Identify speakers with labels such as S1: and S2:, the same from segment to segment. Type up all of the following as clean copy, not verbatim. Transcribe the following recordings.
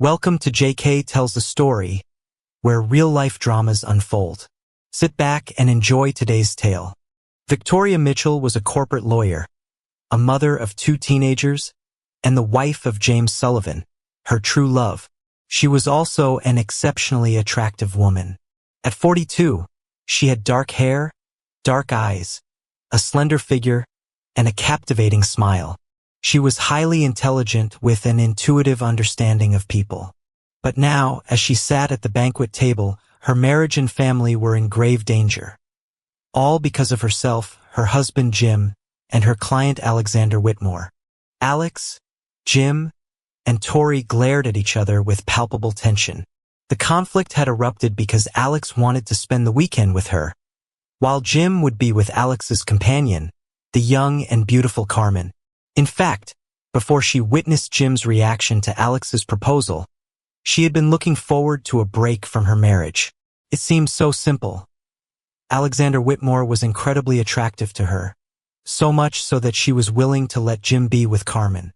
S1: Welcome to JK Tells a Story, where real-life dramas unfold. Sit back and enjoy today's tale. Victoria Mitchell was a corporate lawyer, a mother of 2 teenagers, and the wife of James Sullivan, her true love. She was also an exceptionally attractive woman. At 42, she had dark hair, dark eyes, a slender figure, and a captivating smile. She was highly intelligent with an intuitive understanding of people. But now, as she sat at the banquet table, her marriage and family were in grave danger. All because of herself, her husband Jim, and her client Alexander Whitmore. Alex, Jim, and Tori glared at each other with palpable tension. The conflict had erupted because Alex wanted to spend the weekend with her, while Jim would be with Alex's companion, the young and beautiful Carmen. In fact, before she witnessed Jim's reaction to Alex's proposal, she had been looking forward to a break from her marriage. It seemed so simple. Alexander Whitmore was incredibly attractive to her, so much so that she was willing to let Jim be with Carmen.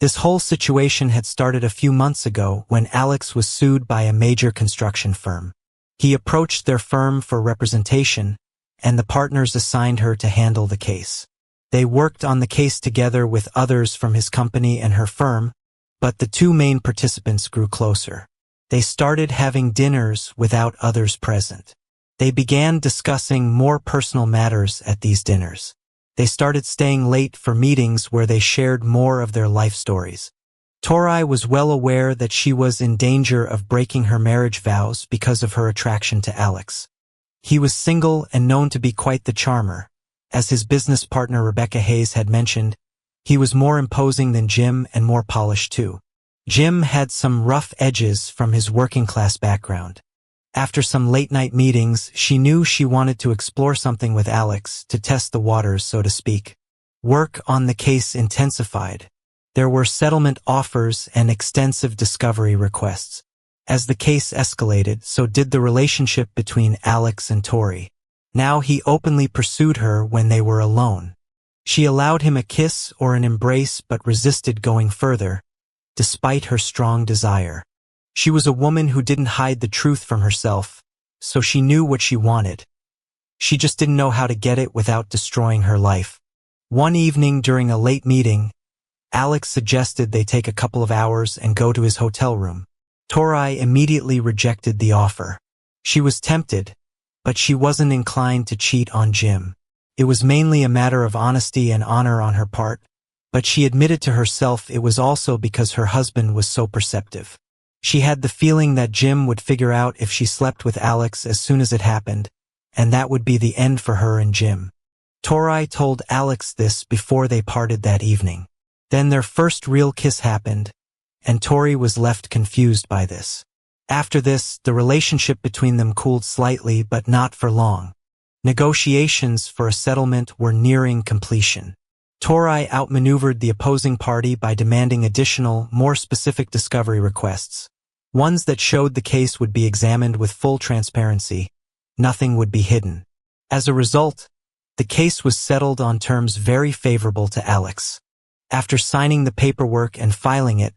S1: This whole situation had started a few months ago when Alex was sued by a major construction firm. He approached their firm for representation, and the partners assigned her to handle the case. They worked on the case together with others from his company and her firm, but the 2 main participants grew closer. They started having dinners without others present. They began discussing more personal matters at these dinners. They started staying late for meetings where they shared more of their life stories. Tori was well aware that she was in danger of breaking her marriage vows because of her attraction to Alex. He was single and known to be quite the charmer. As his business partner Rebecca Hayes had mentioned, he was more imposing than Jim and more polished too. Jim had some rough edges from his working-class background. After some late-night meetings, she knew she wanted to explore something with Alex to test the waters, so to speak. Work on the case intensified. There were settlement offers and extensive discovery requests. As the case escalated, so did the relationship between Alex and Tori. Now he openly pursued her when they were alone. She allowed him a kiss or an embrace but resisted going further, despite her strong desire. She was a woman who didn't hide the truth from herself, so she knew what she wanted. She just didn't know how to get it without destroying her life. One evening during a late meeting, Alex suggested they take a couple of hours and go to his hotel room. Tori immediately rejected the offer. She was tempted, but she wasn't inclined to cheat on Jim. It was mainly a matter of honesty and honor on her part, but she admitted to herself it was also because her husband was so perceptive. She had the feeling that Jim would figure out if she slept with Alex as soon as it happened, and that would be the end for her and Jim. Tori told Alex this before they parted that evening. Then their first real kiss happened, and Tori was left confused by this. After this, the relationship between them cooled slightly, but not for long. Negotiations for a settlement were nearing completion. Tori outmaneuvered the opposing party by demanding additional, more specific discovery requests. Ones that showed the case would be examined with full transparency. Nothing would be hidden. As a result, the case was settled on terms very favorable to Alex. After signing the paperwork and filing it,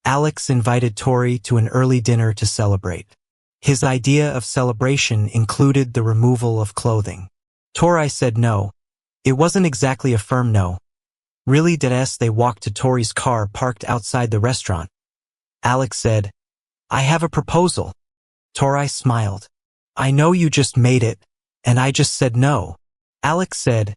S1: Alex invited Tori to an early dinner to celebrate. His idea of celebration included the removal of clothing. Tori said no. It wasn't exactly a firm no. Really dead-ass. They walked to Tori's car parked outside the restaurant. Alex said, "I have a proposal." Tori smiled. "I know you just made it, and I just said no." Alex said,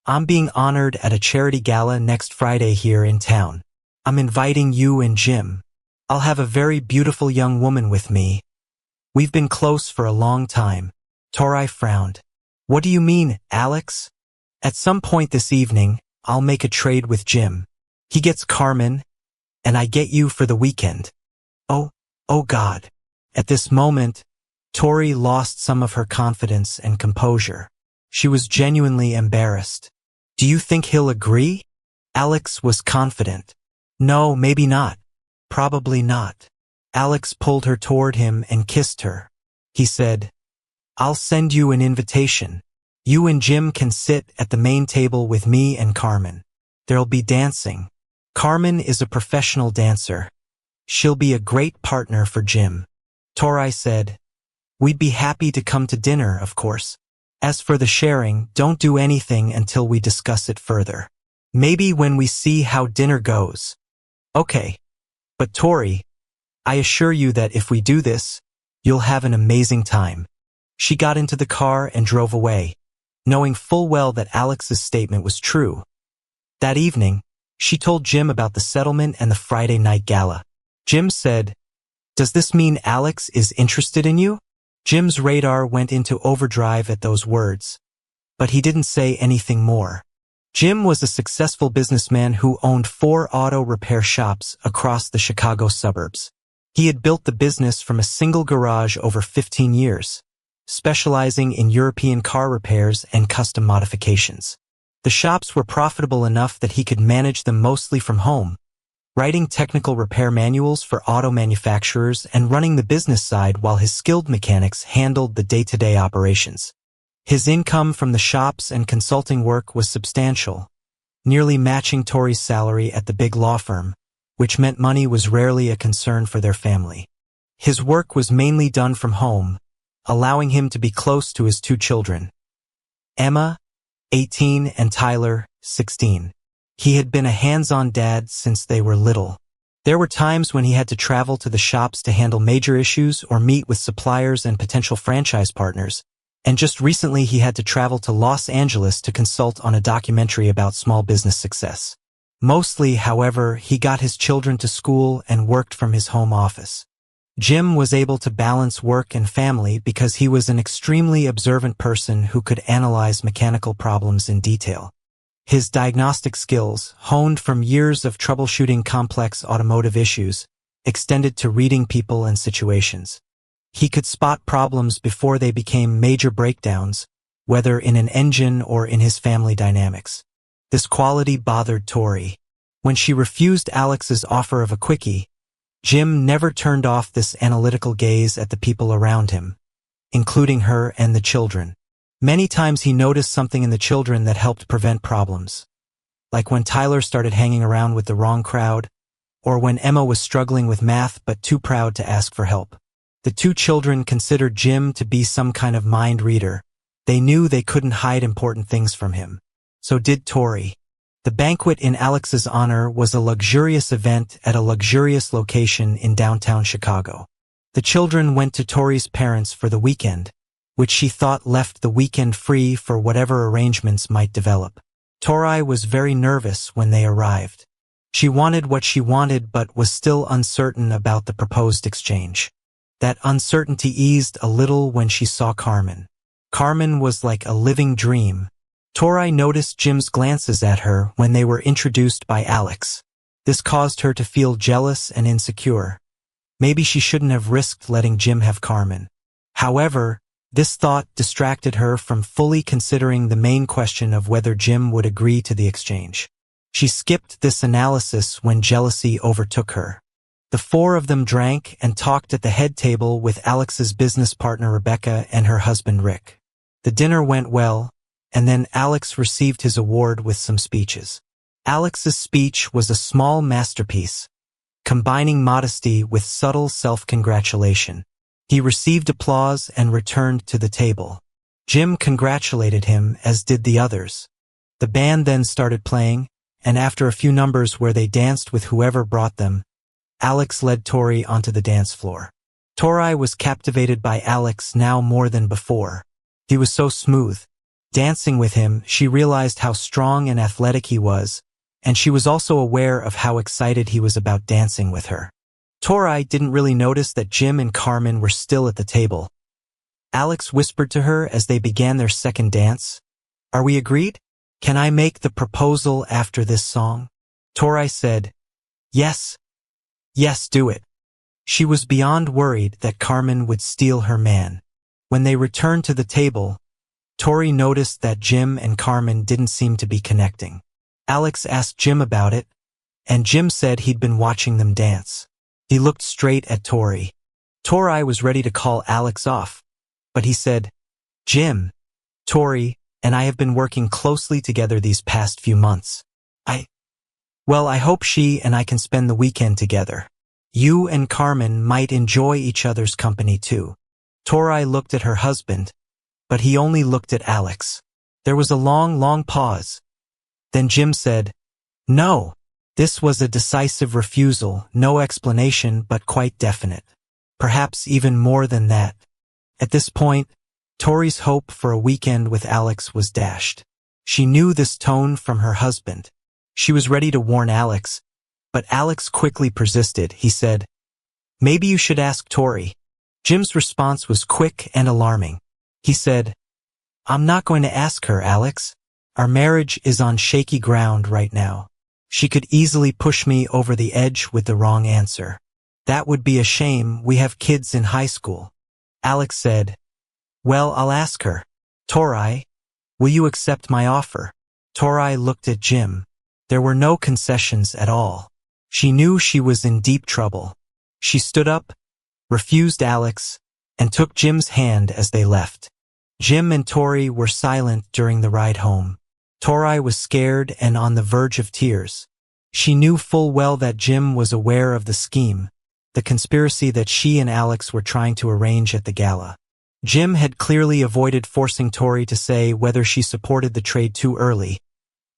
S1: "I'm being honored at a charity gala next Friday here in town. I'm inviting you and Jim. I'll have a very beautiful young woman with me. We've been close for a long time." Tori frowned. "What do you mean, Alex?" "At some point this evening, I'll make a trade with Jim. He gets Carmen, and I get you for the weekend." Oh God. At this moment, Tori lost some of her confidence and composure. She was genuinely embarrassed. "Do you think he'll agree?" Alex was confident. "No, maybe not. Probably not." Alex pulled her toward him and kissed her. He said, "I'll send you an invitation. You and Jim can sit at the main table with me and Carmen. There'll be dancing. Carmen is a professional dancer. She'll be a great partner for Jim. Tori said, "We'd be happy to come to dinner, of course. As for the sharing, don't do anything until we discuss it further. Maybe when we see how dinner goes." "Okay. But Tori, I assure you that if we do this, you'll have an amazing time." She got into the car and drove away, knowing full well that Alex's statement was true. That evening, she told Jim about the settlement and the Friday night gala. Jim said, "Does this mean Alex is interested in you?" Jim's radar went into overdrive at those words, but he didn't say anything more. Jim was a successful businessman who owned 4 auto repair shops across the Chicago suburbs. He had built the business from a single garage over 15 years, specializing in European car repairs and custom modifications. The shops were profitable enough that he could manage them mostly from home, writing technical repair manuals for auto manufacturers and running the business side while his skilled mechanics handled the day-to-day operations. His income from the shops and consulting work was substantial, nearly matching Tori's salary at the big law firm, which meant money was rarely a concern for their family. His work was mainly done from home, allowing him to be close to his 2 children, Emma, 18, and Tyler, 16. He had been a hands-on dad since they were little. There were times when he had to travel to the shops to handle major issues or meet with suppliers and potential franchise partners, and just recently he had to travel to Los Angeles to consult on a documentary about small business success. Mostly, however, he got his children to school and worked from his home office. Jim was able to balance work and family because he was an extremely observant person who could analyze mechanical problems in detail. His diagnostic skills, honed from years of troubleshooting complex automotive issues, extended to reading people and situations. He could spot problems before they became major breakdowns, whether in an engine or in his family dynamics. This quality bothered Tori. When she refused Alex's offer of a quickie, Jim never turned off this analytical gaze at the people around him, including her and the children. Many times he noticed something in the children that helped prevent problems, like when Tyler started hanging around with the wrong crowd, or when Emma was struggling with math but too proud to ask for help. The 2 children considered Jim to be some kind of mind reader. They knew they couldn't hide important things from him. So did Tori. The banquet in Alex's honor was a luxurious event at a luxurious location in downtown Chicago. The children went to Tori's parents for the weekend, which she thought left the weekend free for whatever arrangements might develop. Tori was very nervous when they arrived. She wanted what she wanted but was still uncertain about the proposed exchange. That uncertainty eased a little when she saw Carmen. Carmen was like a living dream. Tori noticed Jim's glances at her when they were introduced by Alex. This caused her to feel jealous and insecure. Maybe she shouldn't have risked letting Jim have Carmen. However, this thought distracted her from fully considering the main question of whether Jim would agree to the exchange. She skipped this analysis when jealousy overtook her. The 4 of them drank and talked at the head table with Alex's business partner Rebecca and her husband Rick. The dinner went well, and then Alex received his award with some speeches. Alex's speech was a small masterpiece, combining modesty with subtle self-congratulation. He received applause and returned to the table. Jim congratulated him, as did the others. The band then started playing, and after a few numbers where they danced with whoever brought them, Alex led Tori onto the dance floor. Tori was captivated by Alex now more than before. He was so smooth. Dancing with him, she realized how strong and athletic he was, and she was also aware of how excited he was about dancing with her. Tori didn't really notice that Jim and Carmen were still at the table. Alex whispered to her as they began their second dance, "Are we agreed? Can I make the proposal after this song?" Tori said, "Yes. Yes, do it." She was beyond worried that Carmen would steal her man. When they returned to the table, Tori noticed that Jim and Carmen didn't seem to be connecting. Alex asked Jim about it, and Jim said he'd been watching them dance. He looked straight at Tori. Tori was ready to call Alex off, but he said, "Jim, Tori and I have been working closely together these past few months. I hope she and I can spend the weekend together." You and Carmen might enjoy each other's company too. Tori looked at her husband, but he only looked at Alex. There was a long pause. Then Jim said, "No." This was a decisive refusal, no explanation but quite definite. Perhaps even more than that. At this point, Tori's hope for a weekend with Alex was dashed. She knew this tone from her husband. She was ready to warn Alex, but Alex quickly persisted. He said, "Maybe you should ask Tori." Jim's response was quick and alarming. He said, "I'm not going to ask her, Alex. Our marriage is on shaky ground right now. She could easily push me over the edge with the wrong answer. That would be a shame. We have kids in high school." Alex said, "Well, I'll ask her. Tori, will you accept my offer?" Tori looked at Jim. There were no concessions at all. She knew she was in deep trouble. She stood up, refused Alex, and took Jim's hand as they left. Jim and Tori were silent during the ride home. Tori was scared and on the verge of tears. She knew full well that Jim was aware of the scheme, the conspiracy that she and Alex were trying to arrange at the gala. Jim had clearly avoided forcing Tori to say whether she supported the trade too early,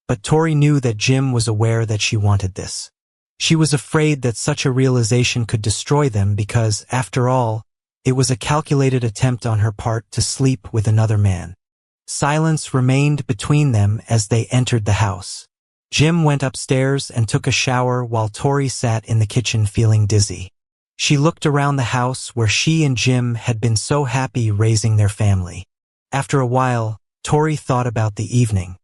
S1: but Tori knew that Jim was aware that she wanted this. She was afraid that such a realization could destroy them because, after all, it was a calculated attempt on her part to sleep with another man. Silence remained between them as they entered the house. Jim went upstairs and took a shower while Tori sat in the kitchen feeling dizzy. She looked around the house where she and Jim had been so happy raising their family. After a while, Tori thought about the evening.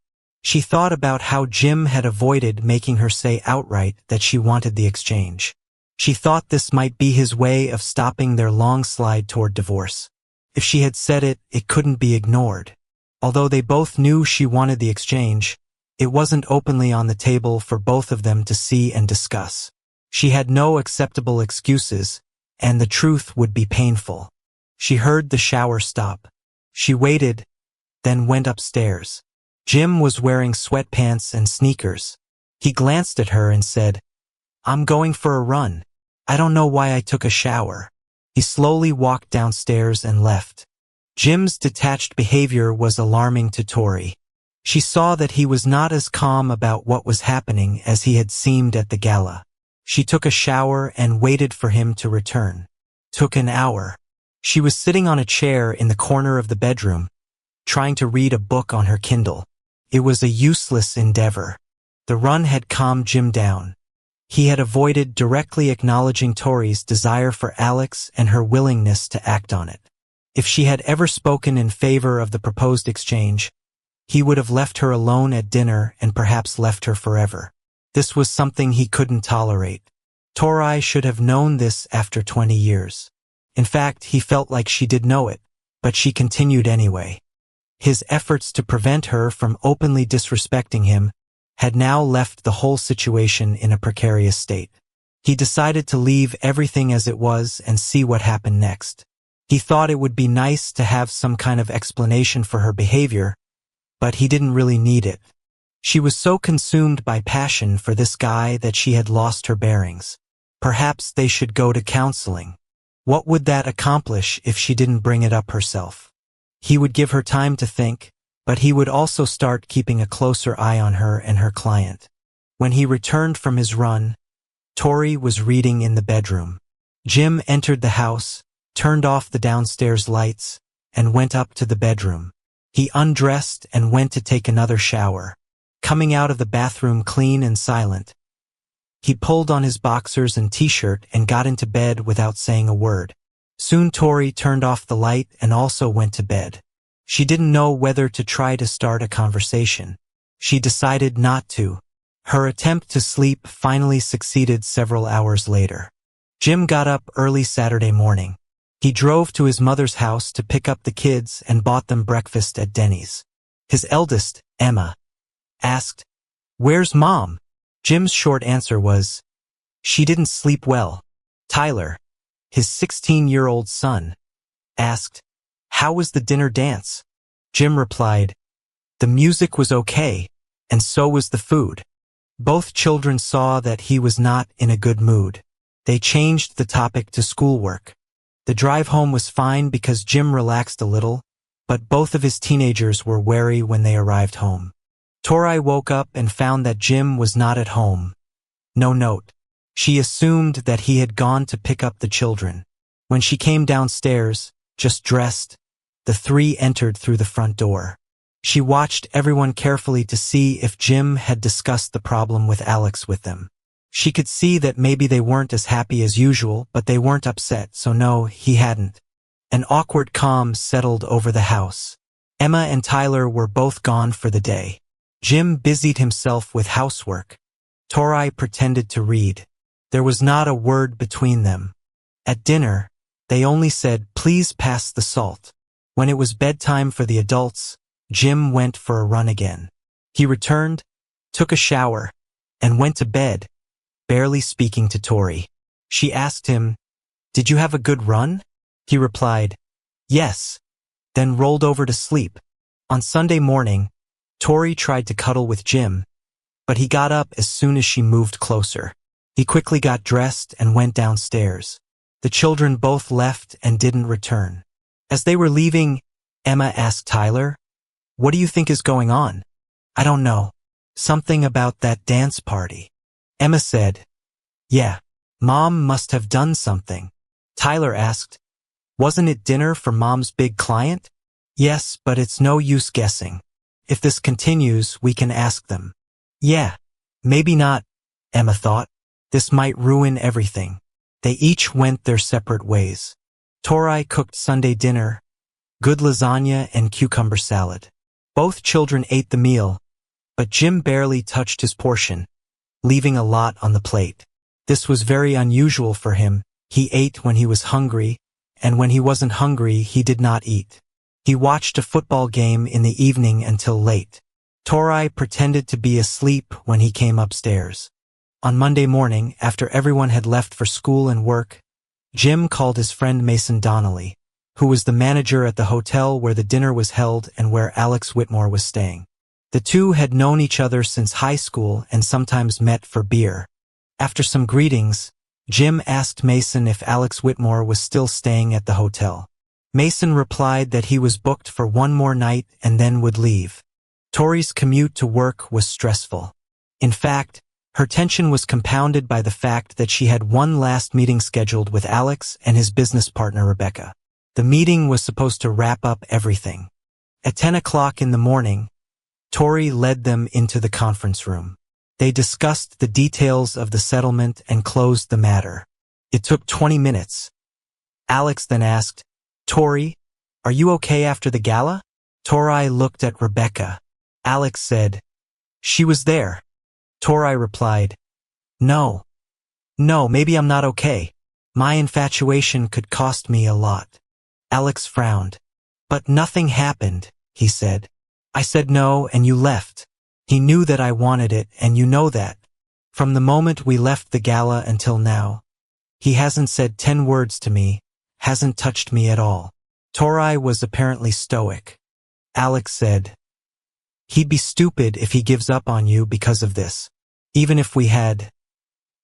S1: She thought about how Jim had avoided making her say outright that she wanted the exchange. She thought this might be his way of stopping their long slide toward divorce. If she had said it, it couldn't be ignored. Although they both knew she wanted the exchange, it wasn't openly on the table for both of them to see and discuss. She had no acceptable excuses, and the truth would be painful. She heard the shower stop. She waited, then went upstairs. Jim was wearing sweatpants and sneakers. He glanced at her and said, "I'm going for a run. I don't know why I took a shower." He slowly walked downstairs and left. Jim's detached behavior was alarming to Tori. She saw that he was not as calm about what was happening as he had seemed at the gala. She took a shower and waited for him to return. Took an hour. She was sitting on a chair in the corner of the bedroom, trying to read a book on her Kindle. It was a useless endeavor. The run had calmed Jim down. He had avoided directly acknowledging Tori's desire for Alex and her willingness to act on it. If she had ever spoken in favor of the proposed exchange, he would have left her alone at dinner and perhaps left her forever. This was something he couldn't tolerate. Tori should have known this after 20 years. In fact, he felt like she did know it, but she continued anyway. His efforts to prevent her from openly disrespecting him had now left the whole situation in a precarious state. He decided to leave everything as it was and see what happened next. He thought it would be nice to have some kind of explanation for her behavior, but he didn't really need it. She was so consumed by passion for this guy that she had lost her bearings. Perhaps they should go to counseling. What would that accomplish if she didn't bring it up herself? He would give her time to think, but he would also start keeping a closer eye on her and her client. When he returned from his run, Tori was reading in the bedroom. Jim entered the house, turned off the downstairs lights, and went up to the bedroom. He undressed and went to take another shower. Coming out of the bathroom clean and silent, he pulled on his boxers and t-shirt and got into bed without saying a word. Soon Tori turned off the light and also went to bed. She didn't know whether to try to start a conversation. She decided not to. Her attempt to sleep finally succeeded several hours later. Jim got up early Saturday morning. He drove to his mother's house to pick up the kids and bought them breakfast at Denny's. His eldest, Emma, asked, "Where's Mom?" Jim's short answer was, "She didn't sleep well." Tyler, his 16-year-old son, asked, "How was the dinner dance?" Jim replied, "The music was okay, and so was the food." Both children saw that he was not in a good mood. They changed the topic to schoolwork. The drive home was fine because Jim relaxed a little, but both of his teenagers were wary when they arrived home. Tori woke up and found that Jim was not at home. No note. She assumed that he had gone to pick up the children. When she came downstairs, just dressed, the three entered through the front door. She watched everyone carefully to see if Jim had discussed the problem with Alex with them. She could see that maybe they weren't as happy as usual, but they weren't upset, so no, he hadn't. An awkward calm settled over the house. Emma and Tyler were both gone for the day. Jim busied himself with housework. Tori pretended to read. There was not a word between them. At dinner, they only said, "Please pass the salt." When it was bedtime for the adults, Jim went for a run again. He returned, took a shower, and went to bed, barely speaking to Tori. She asked him, "Did you have a good run?" He replied, "Yes," then rolled over to sleep. On Sunday morning, Tori tried to cuddle with Jim, but he got up as soon as she moved closer. He quickly got dressed and went downstairs. The children both left and didn't return. As they were leaving, Emma asked Tyler, "What do you think is going on?" "I don't know. Something about that dance party." Emma said, "Yeah, Mom must have done something." Tyler asked, "Wasn't it dinner for Mom's big client?" "Yes, but it's no use guessing. If this continues, we can ask them." "Yeah, maybe not," Emma thought. "This might ruin everything." They each went their separate ways. Tori cooked Sunday dinner, good lasagna and cucumber salad. Both children ate the meal, but Jim barely touched his portion, leaving a lot on the plate. This was very unusual for him. He ate when he was hungry, and when he wasn't hungry, he did not eat. He watched a football game in the evening until late. Tori pretended to be asleep when he came upstairs. On Monday morning, after everyone had left for school and work, Jim called his friend Mason Donnelly, who was the manager at the hotel where the dinner was held and where Alex Whitmore was staying. The two had known each other since high school and sometimes met for beer. After some greetings, Jim asked Mason if Alex Whitmore was still staying at the hotel. Mason replied that he was booked for one more night and then would leave. Tori's commute to work was stressful. In fact, her tension was compounded by the fact that she had one last meeting scheduled with Alex and his business partner Rebecca. The meeting was supposed to wrap up everything. At 10 o'clock in the morning, Tori led them into the conference room. They discussed the details of the settlement and closed the matter. It took 20 minutes. Alex then asked, "Tori, are you okay after the gala?" Tori looked at Rebecca. Alex said, "She was there." Tori replied, No, maybe I'm not okay. My infatuation could cost me a lot." Alex frowned. "But nothing happened," he said. "I said no and you left. He knew that I wanted it and you know that. From the moment we left the gala until now, he hasn't said 10 words to me, hasn't touched me at all." Tori was apparently stoic. Alex said, "He'd be stupid if he gives up on you because of this. Even if we had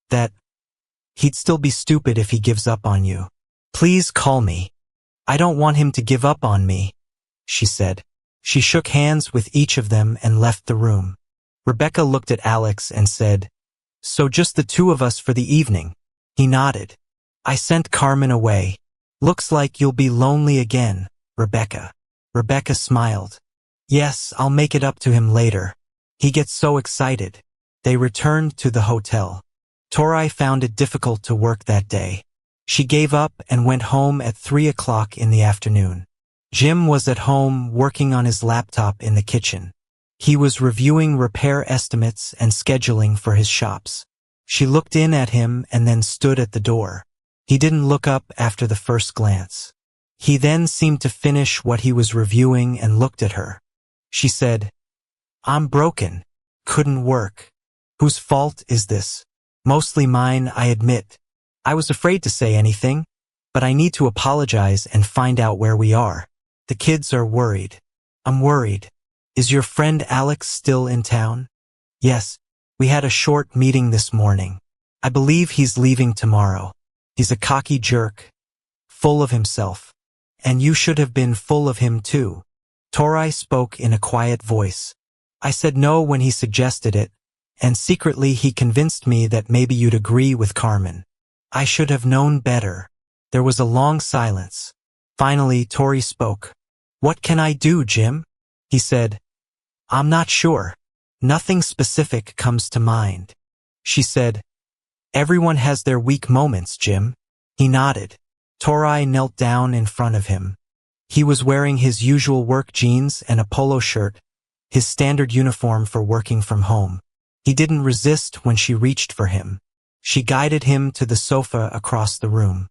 S1: that, he'd still be stupid if he gives up on you. Please call me." "I don't want him to give up on me," she said. She shook hands with each of them and left the room. Rebecca looked at Alex and said, "So just the two of us for the evening?" He nodded. "I sent Carmen away. Looks like you'll be lonely again, Rebecca." Rebecca smiled. "Yes, I'll make it up to him later. He gets so excited." They returned to the hotel. Tori found it difficult to work that day. She gave up and went home at 3 o'clock in the afternoon. Jim was at home working on his laptop in the kitchen. He was reviewing repair estimates and scheduling for his shops. She looked in at him and then stood at the door. He didn't look up after the first glance. He then seemed to finish what he was reviewing and looked at her. She said, "I'm broken. Couldn't work. Whose fault is this?" "Mostly mine, I admit. I was afraid to say anything, but I need to apologize and find out where we are. The kids are worried." "I'm worried. Is your friend Alex still in town?" "Yes, we had a short meeting this morning. I believe he's leaving tomorrow. He's a cocky jerk, full of himself. And you should have been full of him too. Tori spoke in a quiet voice. I said no when he suggested it, and secretly he convinced me that maybe you'd agree with Carmen. I should have known better. There was a long silence. Finally, Tori spoke. What can I do, Jim? He said. I'm not sure. Nothing specific comes to mind. She said. Everyone has their weak moments, Jim. He nodded. Tori knelt down in front of him. He was wearing his usual work jeans and a polo shirt, his standard uniform for working from home. He didn't resist when she reached for him. She guided him to the sofa across the room.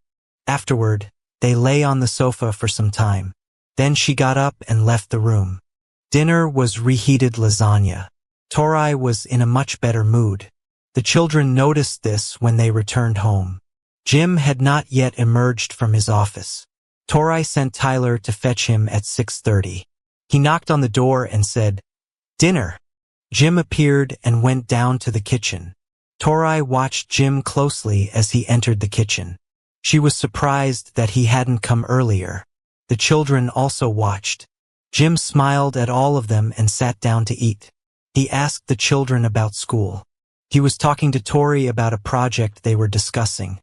S1: Afterward, they lay on the sofa for some time. Then she got up and left the room. Dinner was reheated lasagna. Tori was in a much better mood. The children noticed this when they returned home. Jim had not yet emerged from his office. Tori sent Tyler to fetch him at 6:30. He knocked on the door and said, Dinner. Jim appeared and went down to the kitchen. Tori watched Jim closely as he entered the kitchen. She was surprised that he hadn't come earlier. The children also watched. Jim smiled at all of them and sat down to eat. He asked the children about school. He was talking to Tori about a project they were discussing.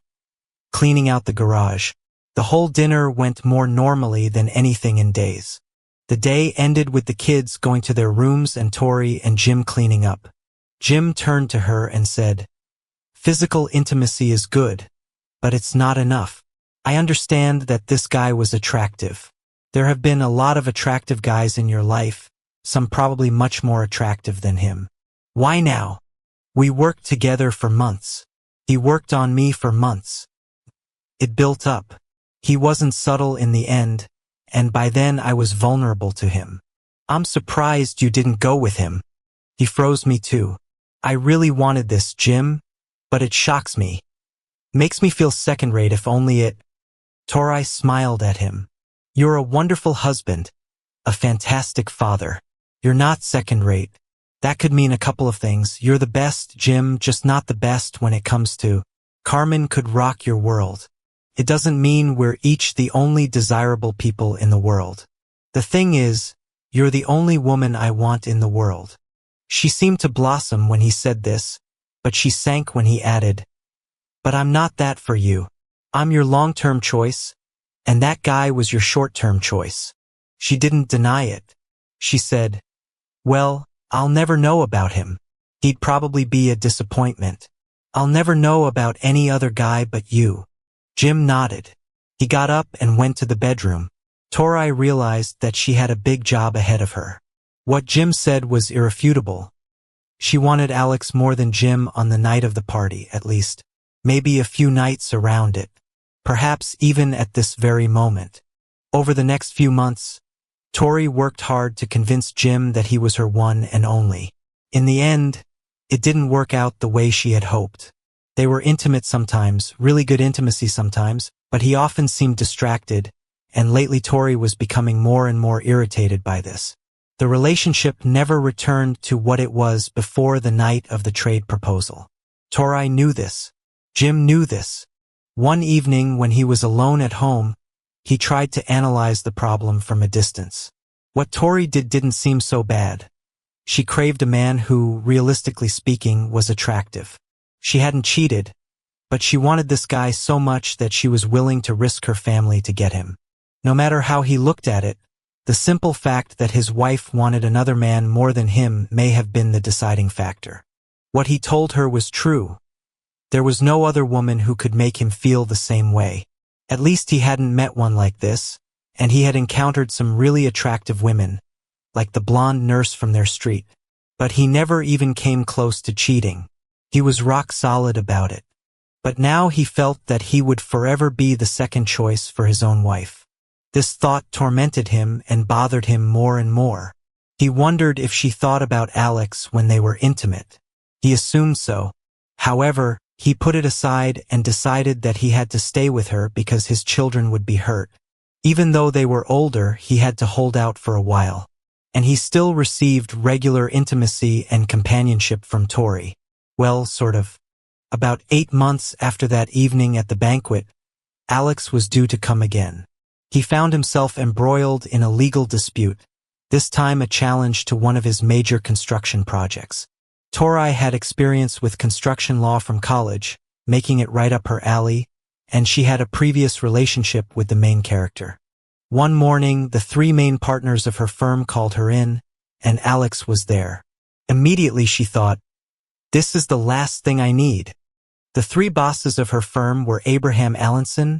S1: Cleaning out the garage. The whole dinner went more normally than anything in days. The day ended with the kids going to their rooms and Tori and Jim cleaning up. Jim turned to her and said, Physical intimacy is good, but it's not enough. I understand that this guy was attractive. There have been a lot of attractive guys in your life, some probably much more attractive than him. Why now? We worked together for months. He worked on me for months. It built up. He wasn't subtle in the end, and by then I was vulnerable to him. I'm surprised you didn't go with him. He froze me too. I really wanted this, Jim, but it shocks me. Makes me feel second-rate if only it... Tori smiled at him. You're a wonderful husband, a fantastic father. You're not second-rate. That could mean a couple of things. You're the best, Jim, just not the best when it comes to... Carmen could rock your world. It doesn't mean we're each the only desirable people in the world. The thing is, you're the only woman I want in the world. She seemed to blossom when he said this, but she sank when he added, But I'm not that for you. I'm your long-term choice, and that guy was your short-term choice. She didn't deny it. She said, Well, I'll never know about him. He'd probably be a disappointment. I'll never know about any other guy but you. Jim nodded. He got up and went to the bedroom. Tori realized that she had a big job ahead of her. What Jim said was irrefutable. She wanted Alex more than Jim on the night of the party, at least. Maybe a few nights around it. Perhaps even at this very moment. Over the next few months, Tori worked hard to convince Jim that he was her one and only. In the end, it didn't work out the way she had hoped. They were intimate sometimes, really good intimacy sometimes, but he often seemed distracted, and lately Tori was becoming more and more irritated by this. The relationship never returned to what it was before the night of the trade proposal. Tori knew this. Jim knew this. One evening when he was alone at home, he tried to analyze the problem from a distance. What Tori did didn't seem so bad. She craved a man who, realistically speaking, was attractive. She hadn't cheated, but she wanted this guy so much that she was willing to risk her family to get him. No matter how he looked at it, the simple fact that his wife wanted another man more than him may have been the deciding factor. What he told her was true. There was no other woman who could make him feel the same way. At least he hadn't met one like this, and he had encountered some really attractive women, like the blonde nurse from their street. But he never even came close to cheating. He was rock solid about it. But now he felt that he would forever be the second choice for his own wife. This thought tormented him and bothered him more and more. He wondered if she thought about Alex when they were intimate. He assumed so. However, he put it aside and decided that he had to stay with her because his children would be hurt. Even though they were older, he had to hold out for a while. And he still received regular intimacy and companionship from Tori. Well, sort of. About 8 months after that evening at the banquet, Alex was due to come again. He found himself embroiled in a legal dispute, this time a challenge to one of his major construction projects. Tori had experience with construction law from college, making it right up her alley, and she had a previous relationship with the main character. One morning, the 3 main partners of her firm called her in, and Alex was there. Immediately she thought, "This is the last thing I need." The 3 bosses of her firm were Abraham Allenson,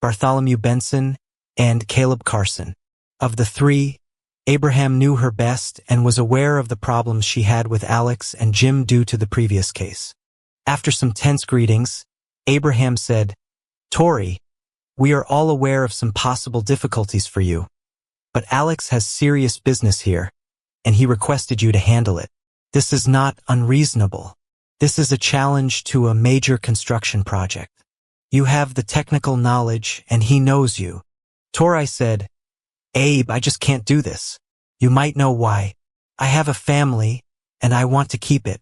S1: Bartholomew Benson, and Caleb Carson. Of the 3, Abraham knew her best and was aware of the problems she had with Alex and Jim due to the previous case. After some tense greetings, Abraham said, "Tori, we are all aware of some possible difficulties for you, but Alex has serious business here, and he requested you to handle it. This is not unreasonable. This is a challenge to a major construction project. You have the technical knowledge, and he knows you." Tori said, "Abe, I just can't do this. You might know why. I have a family, and I want to keep it."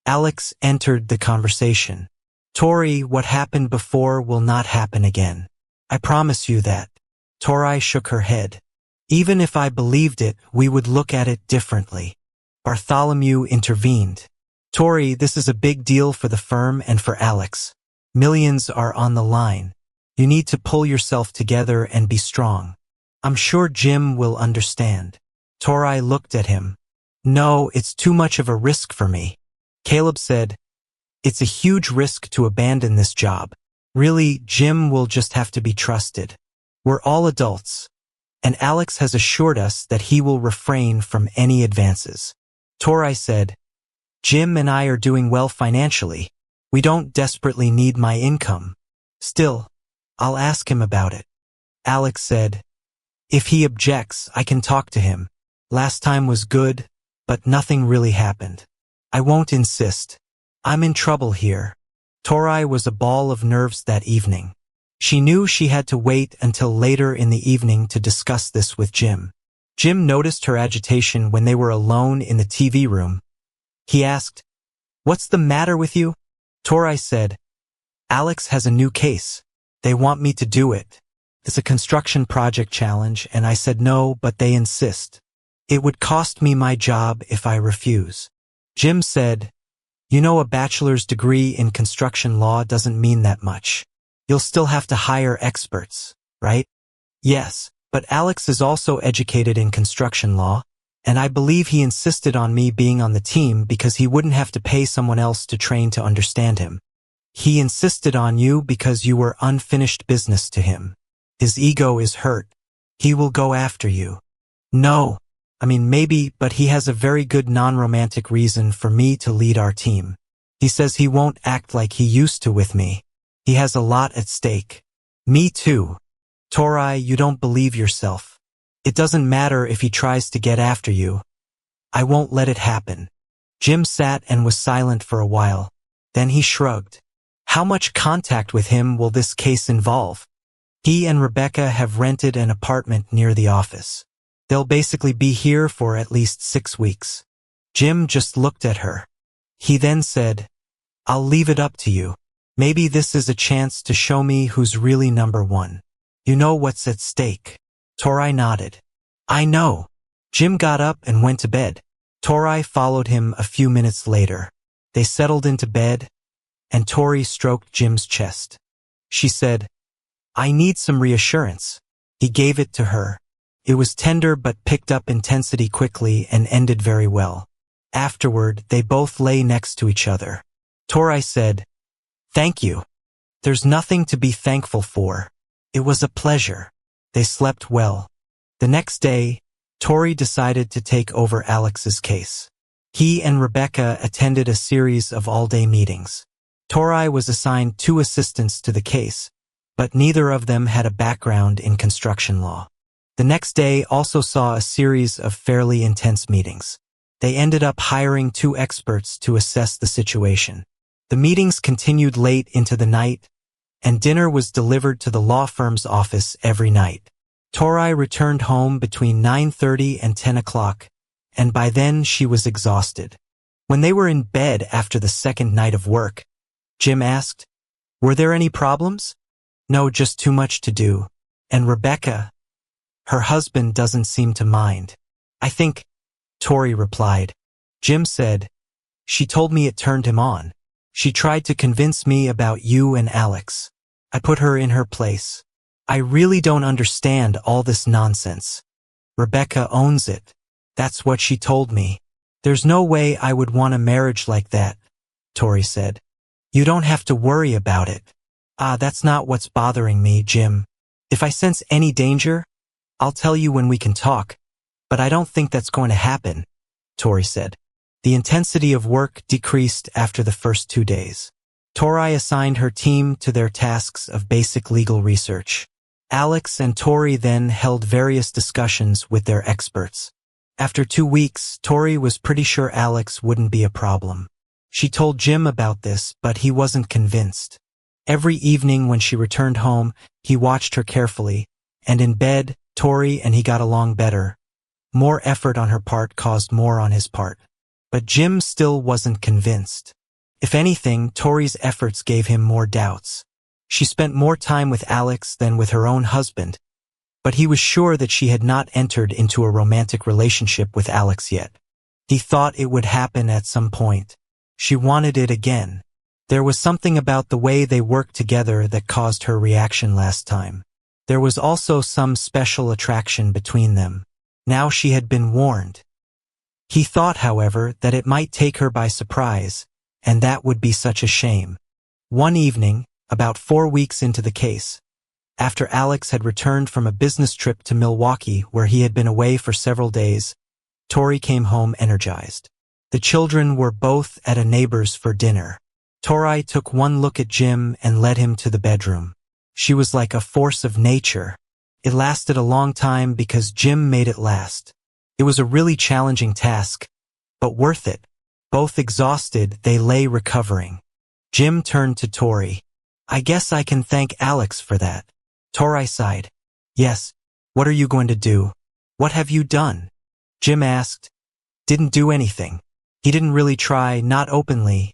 S1: Alex entered the conversation. "Tori, what happened before will not happen again. I promise you that." Tori shook her head. "Even if I believed it, we would look at it differently." Bartholomew intervened. "Tori, this is a big deal for the firm and for Alex. Millions are on the line. You need to pull yourself together and be strong. I'm sure Jim will understand." Tori looked at him. "No, it's too much of a risk for me." Caleb said, "It's a huge risk to abandon this job. Really, Jim will just have to be trusted. We're all adults, and Alex has assured us that he will refrain from any advances." Tori said, "Jim and I are doing well financially. We don't desperately need my income. Still, I'll ask him about it." Alex said, "If he objects, I can talk to him. Last time was good, but nothing really happened. I won't insist. I'm in trouble here." Tori was a ball of nerves that evening. She knew she had to wait until later in the evening to discuss this with Jim. Jim noticed her agitation when they were alone in the TV room. He asked, "What's the matter with you?" Tori said, "Alex has a new case. They want me to do it. It's a construction project challenge, and I said no, but they insist. It would cost me my job if I refuse." Jim said, "You know, a bachelor's degree in construction law doesn't mean that much. You'll still have to hire experts, right?" "Yes, but Alex is also educated in construction law, and I believe he insisted on me being on the team because he wouldn't have to pay someone else to train to understand him. He insisted on you because you were unfinished business to him. His ego is hurt. He will go after you." "No. I mean, maybe, but he has a very good non-romantic reason for me to lead our team. He says he won't act like he used to with me. He has a lot at stake." "Me too." "Tori, you don't believe yourself. It doesn't matter if he tries to get after you. I won't let it happen." Jim sat and was silent for a while. Then he shrugged. "How much contact with him will this case involve?" "He and Rebecca have rented an apartment near the office. They'll basically be here for at least 6 weeks." Jim just looked at her. He then said, "I'll leave it up to you. Maybe this is a chance to show me who's really number one. You know what's at stake." Tori nodded. "I know." Jim got up and went to bed. Tori followed him a few minutes later. They settled into bed, and Tori stroked Jim's chest. She said, "I need some reassurance." He gave it to her. It was tender but picked up intensity quickly and ended very well. Afterward, they both lay next to each other. Tori said, "Thank you. There's nothing to be thankful for. It was a pleasure." They slept well. The next day, Tori decided to take over Alex's case. He and Rebecca attended a series of all-day meetings. Tori was assigned 2 assistants to the case, but neither of them had a background in construction law. The next day also saw a series of fairly intense meetings. They ended up hiring 2 experts to assess the situation. The meetings continued late into the night, and dinner was delivered to the law firm's office every night. Tori returned home between 9:30 and 10 o'clock, and by then she was exhausted. When they were in bed after the second night of work, Jim asked. Were there any problems? No, just too much to do. And Rebecca? Her husband doesn't seem to mind. I think, Tori replied. Jim said, she told me it turned him on. She tried to convince me about you and Alex. I put her in her place. I really don't understand all this nonsense. Rebecca owns it. That's what she told me. There's no way I would want a marriage like that, Tori said. You don't have to worry about it. That's not what's bothering me, Jim. If I sense any danger, I'll tell you when we can talk, but I don't think that's going to happen, Tori said. The intensity of work decreased after the first 2 days. Tori assigned her team to their tasks of basic legal research. Alex and Tori then held various discussions with their experts. After 2 weeks, Tori was pretty sure Alex wouldn't be a problem. She told Jim about this, but he wasn't convinced. Every evening when she returned home, he watched her carefully, and in bed, Tori and he got along better. More effort on her part caused more on his part. But Jim still wasn't convinced. If anything, Tori's efforts gave him more doubts. She spent more time with Alex than with her own husband, but he was sure that she had not entered into a romantic relationship with Alex yet. He thought it would happen at some point. She wanted it again. There was something about the way they worked together that caused her reaction last time. There was also some special attraction between them. Now she had been warned. He thought, however, that it might take her by surprise, and that would be such a shame. One evening, about 4 weeks into the case, after Alex had returned from a business trip to Milwaukee where he had been away for several days, Tori came home energized. The children were both at a neighbor's for dinner. Tori took one look at Jim and led him to the bedroom. She was like a force of nature. It lasted a long time because Jim made it last. It was a really challenging task, but worth it. Both exhausted, they lay recovering. Jim turned to Tori. I guess I can thank Alex for that. Tori sighed. Yes. What are you going to do? What have you done? Jim asked. Didn't do anything. He didn't really try, not openly,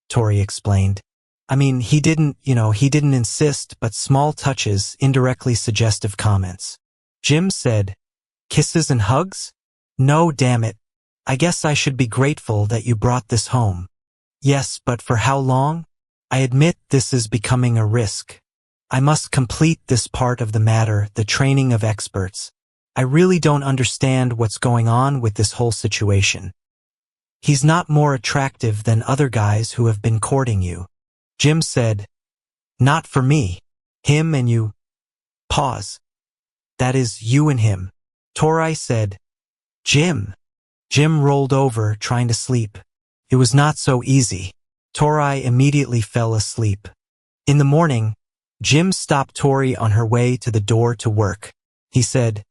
S1: Tori explained. I mean, he didn't insist, but small touches, indirectly suggestive comments. Jim said, kisses and hugs? No, damn it. I guess I should be grateful that you brought this home. Yes, but for how long? I admit this is becoming a risk. I must complete this part of the matter, the training of experts. I really don't understand what's going on with this whole situation. He's not more attractive than other guys who have been courting you. Jim said, not for me. Him and you. Pause. That is, you and him. Tori said, Jim. Jim rolled over, trying to sleep. It was not so easy. Tori immediately fell asleep. In the morning, Jim stopped Tori on her way to the door to work. He said,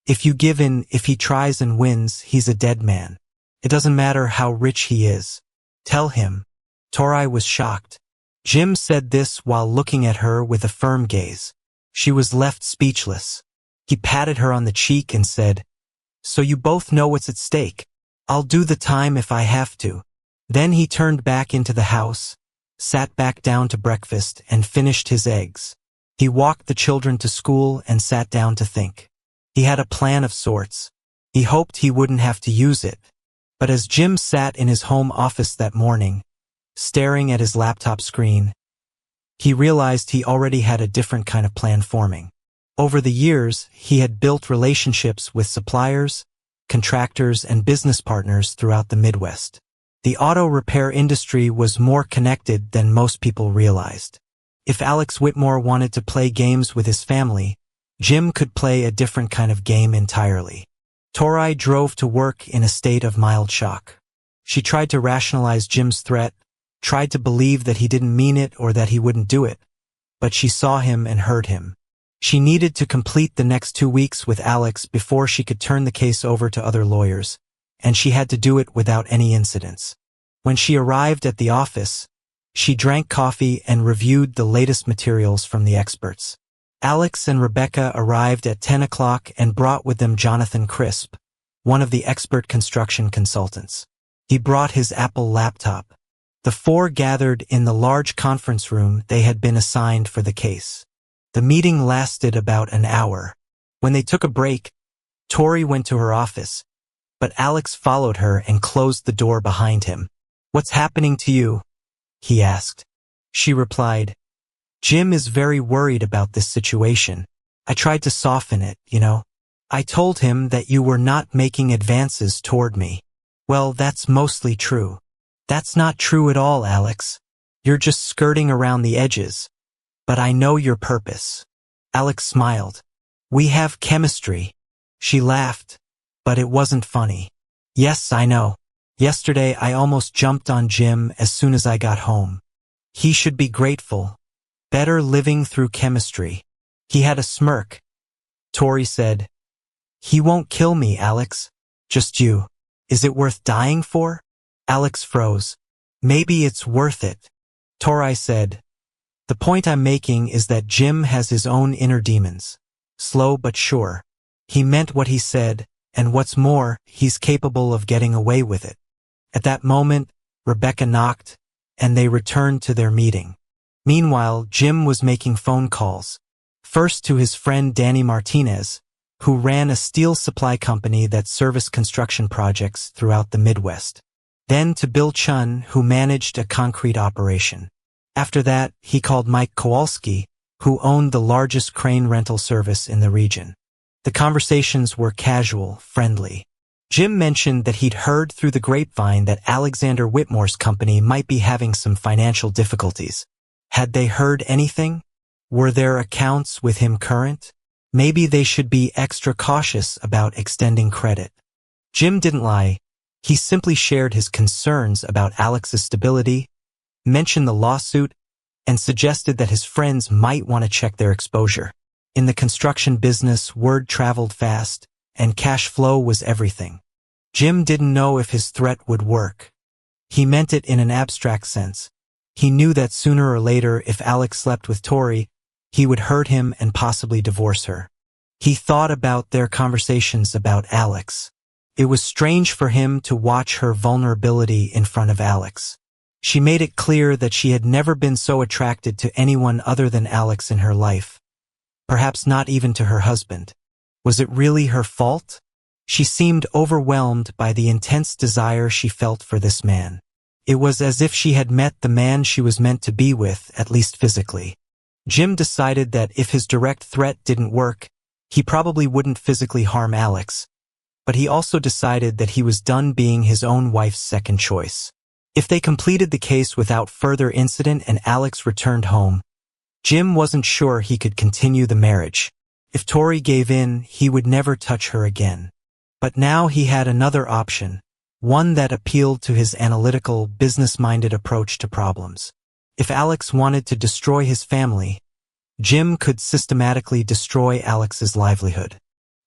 S1: if you give in, if he tries and wins, he's a dead man. It doesn't matter how rich he is. Tell him. Tori was shocked. Jim said this while looking at her with a firm gaze. She was left speechless. He patted her on the cheek and said, so you both know what's at stake. I'll do the time if I have to. Then he turned back into the house, sat back down to breakfast, and finished his eggs. He walked the children to school and sat down to think. He had a plan of sorts. He hoped he wouldn't have to use it. But as Jim sat in his home office that morning, staring at his laptop screen, he realized he already had a different kind of plan forming. Over the years, he had built relationships with suppliers, contractors, and business partners throughout the Midwest. The auto repair industry was more connected than most people realized. If Alex Whitmore wanted to play games with his family, Jim could play a different kind of game entirely. Tori drove to work in a state of mild shock. She tried to rationalize Jim's threat, tried to believe that he didn't mean it or that he wouldn't do it, but she saw him and heard him. She needed to complete the next 2 weeks with Alex before she could turn the case over to other lawyers, and she had to do it without any incidents. When she arrived at the office, she drank coffee and reviewed the latest materials from the experts. Alex and Rebecca arrived at 10 o'clock and brought with them Jonathan Crisp, one of the expert construction consultants. He brought his Apple laptop. The four gathered in the large conference room they had been assigned for the case. The meeting lasted about an hour. When they took a break, Tori went to her office, but Alex followed her and closed the door behind him. "What's happening to you?" he asked. She replied, "Jim is very worried about this situation. I tried to soften it, you know. I told him that you were not making advances toward me." "Well, that's mostly true." "That's not true at all, Alex. You're just skirting around the edges. But I know your purpose." Alex smiled. "We have chemistry." She laughed, but it wasn't funny. "Yes, I know. Yesterday I almost jumped on Jim as soon as I got home. He should be grateful. Better living through chemistry." He had a smirk. Tori said, "He won't kill me, Alex. Just you. Is it worth dying for?" Alex froze. "Maybe it's worth it." Tori said, "The point I'm making is that Jim has his own inner demons. Slow but sure. He meant what he said, and what's more, he's capable of getting away with it." At that moment, Rebecca knocked, and they returned to their meeting. Meanwhile, Jim was making phone calls. First to his friend Danny Martinez, who ran a steel supply company that serviced construction projects throughout the Midwest. Then to Bill Chun, who managed a concrete operation. After that, he called Mike Kowalski, who owned the largest crane rental service in the region. The conversations were casual, friendly. Jim mentioned that he'd heard through the grapevine that Alexander Whitmore's company might be having some financial difficulties. Had they heard anything? Were their accounts with him current? Maybe they should be extra cautious about extending credit. Jim didn't lie. He simply shared his concerns about Alex's stability, mentioned the lawsuit, and suggested that his friends might want to check their exposure. In the construction business, word traveled fast, and cash flow was everything. Jim didn't know if his threat would work. He meant it in an abstract sense. He knew that sooner or later, if Alex slept with Tori, he would hurt him and possibly divorce her. He thought about their conversations about Alex. It was strange for him to watch her vulnerability in front of Alex. She made it clear that she had never been so attracted to anyone other than Alex in her life. Perhaps not even to her husband. Was it really her fault? She seemed overwhelmed by the intense desire she felt for this man. It was as if she had met the man she was meant to be with, at least physically. Jim decided that if his direct threat didn't work, he probably wouldn't physically harm Alex. But he also decided that he was done being his own wife's second choice. If they completed the case without further incident and Alex returned home, Jim wasn't sure he could continue the marriage. If Tori gave in, he would never touch her again. But now he had another option, one that appealed to his analytical, business-minded approach to problems. If Alex wanted to destroy his family, Jim could systematically destroy Alex's livelihood.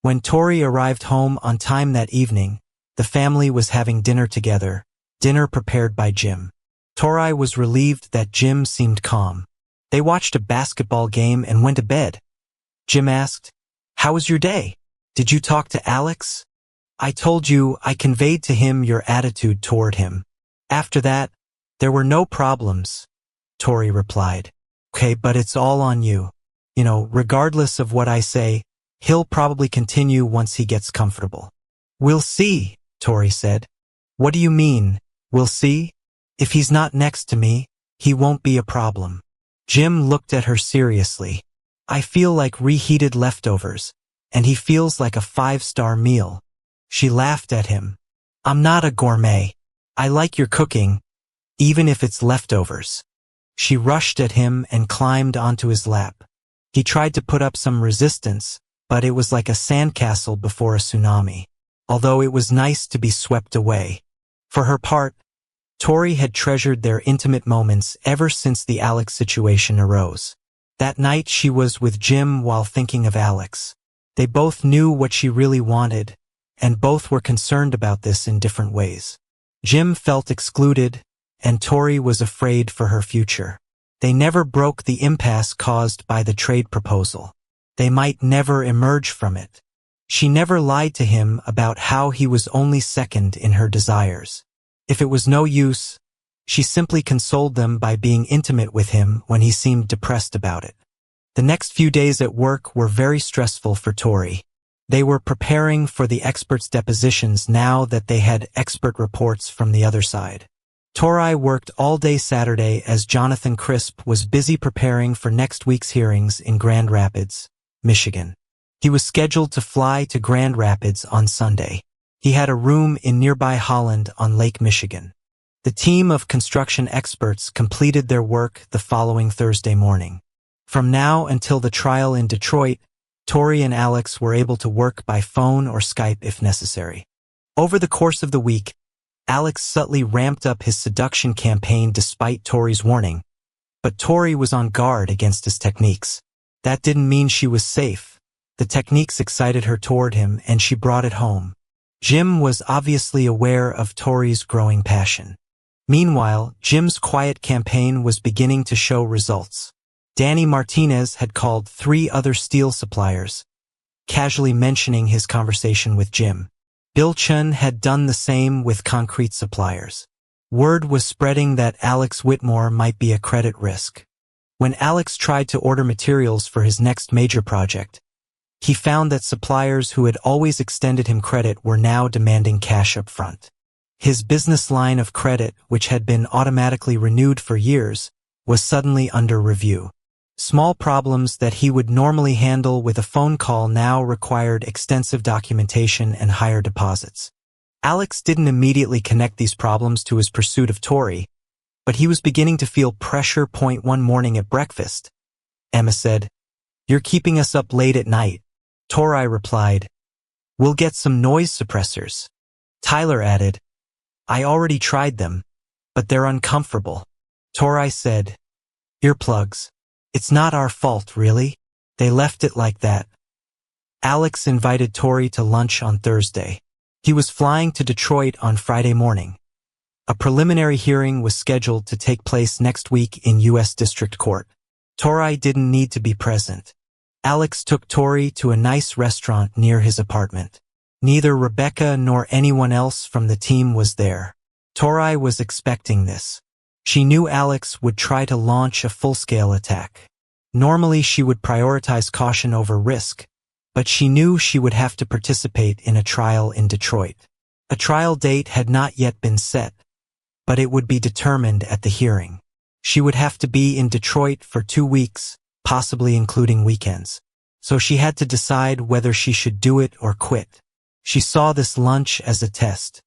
S1: When Tori arrived home on time that evening, the family was having dinner together, dinner prepared by Jim. Tori was relieved that Jim seemed calm. They watched a basketball game and went to bed. Jim asked, "How was your day? Did you talk to Alex?" "I told you I conveyed to him your attitude toward him. After that, there were no problems," Tori replied. "Okay, but it's all on you. You know, regardless of what I say, he'll probably continue once he gets comfortable." "We'll see," Tori said. "What do you mean, we'll see? If he's not next to me, he won't be a problem." Jim looked at her seriously. "I feel like reheated leftovers, and he feels like a 5-star meal." She laughed at him. "I'm not a gourmet. I like your cooking, even if it's leftovers." She rushed at him and climbed onto his lap. He tried to put up some resistance, but it was like a sandcastle before a tsunami, although it was nice to be swept away. For her part, Tori had treasured their intimate moments ever since the Alex situation arose. That night she was with Jim while thinking of Alex. They both knew what she really wanted, and both were concerned about this in different ways. Jim felt excluded, and Tori was afraid for her future. They never broke the impasse caused by the trade proposal. They might never emerge from it. She never lied to him about how he was only second in her desires. If it was no use, She simply consoled them by being intimate with him when he seemed depressed about it. The next few days at work were very stressful for Tori. They were preparing for the experts' depositions now that they had expert reports from the other side. Tori worked all day Saturday as Jonathan Crisp was busy preparing for next week's hearings in Grand Rapids, Michigan. He was scheduled to fly to Grand Rapids on Sunday. He had a room in nearby Holland on Lake Michigan. The team of construction experts completed their work the following Thursday morning. From now until the trial in Detroit, Tori and Alex were able to work by phone or Skype if necessary. Over the course of the week, Alex subtly ramped up his seduction campaign despite Tori's warning, but Tori was on guard against his techniques. That didn't mean she was safe. The techniques excited her toward him, and she brought it home. Jim was obviously aware of Tori's growing passion. Meanwhile, Jim's quiet campaign was beginning to show results. Danny Martinez had called 3 other steel suppliers, casually mentioning his conversation with Jim. Bill Chun had done the same with concrete suppliers. Word was spreading that Alex Whitmore might be a credit risk. When Alex tried to order materials for his next major project, he found that suppliers who had always extended him credit were now demanding cash up front. His business line of credit, which had been automatically renewed for years, was suddenly under review. Small problems that he would normally handle with a phone call now required extensive documentation and higher deposits. Alex didn't immediately connect these problems to his pursuit of Tori, but he was beginning to feel pressure. One morning at breakfast, Emma said, "You're keeping us up late at night." Tori replied, "We'll get some noise suppressors." Tyler added, "I already tried them, but they're uncomfortable." Tori said, "Earplugs. It's not our fault, really. They left it like that." Alex invited Tori to lunch on Thursday. He was flying to Detroit on Friday morning. A preliminary hearing was scheduled to take place next week in U.S. District Court. Tori didn't need to be present. Alex took Tori to a nice restaurant near his apartment. Neither Rebecca nor anyone else from the team was there. Tori was expecting this. She knew Alex would try to launch a full-scale attack. Normally she would prioritize caution over risk, but she knew she would have to participate in a trial in Detroit. A trial date had not yet been set, but it would be determined at the hearing. She would have to be in Detroit for 2 weeks, possibly including weekends. So she had to decide whether she should do it or quit. She saw this lunch as a test.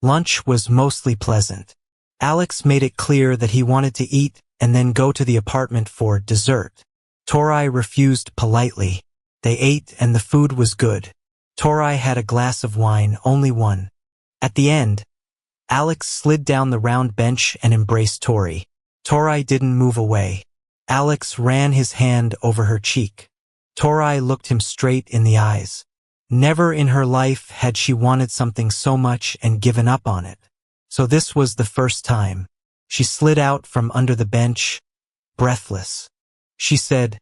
S1: Lunch was mostly pleasant. Alex made it clear that he wanted to eat and then go to the apartment for dessert. Tori refused politely. They ate and the food was good. Tori had a glass of wine, only one. At the end, Alex slid down the round bench and embraced Tori. Tori didn't move away. Alex ran his hand over her cheek. Tori looked him straight in the eyes. Never in her life had she wanted something so much and given up on it. So this was the first time. She slid out from under the bench, breathless. She said,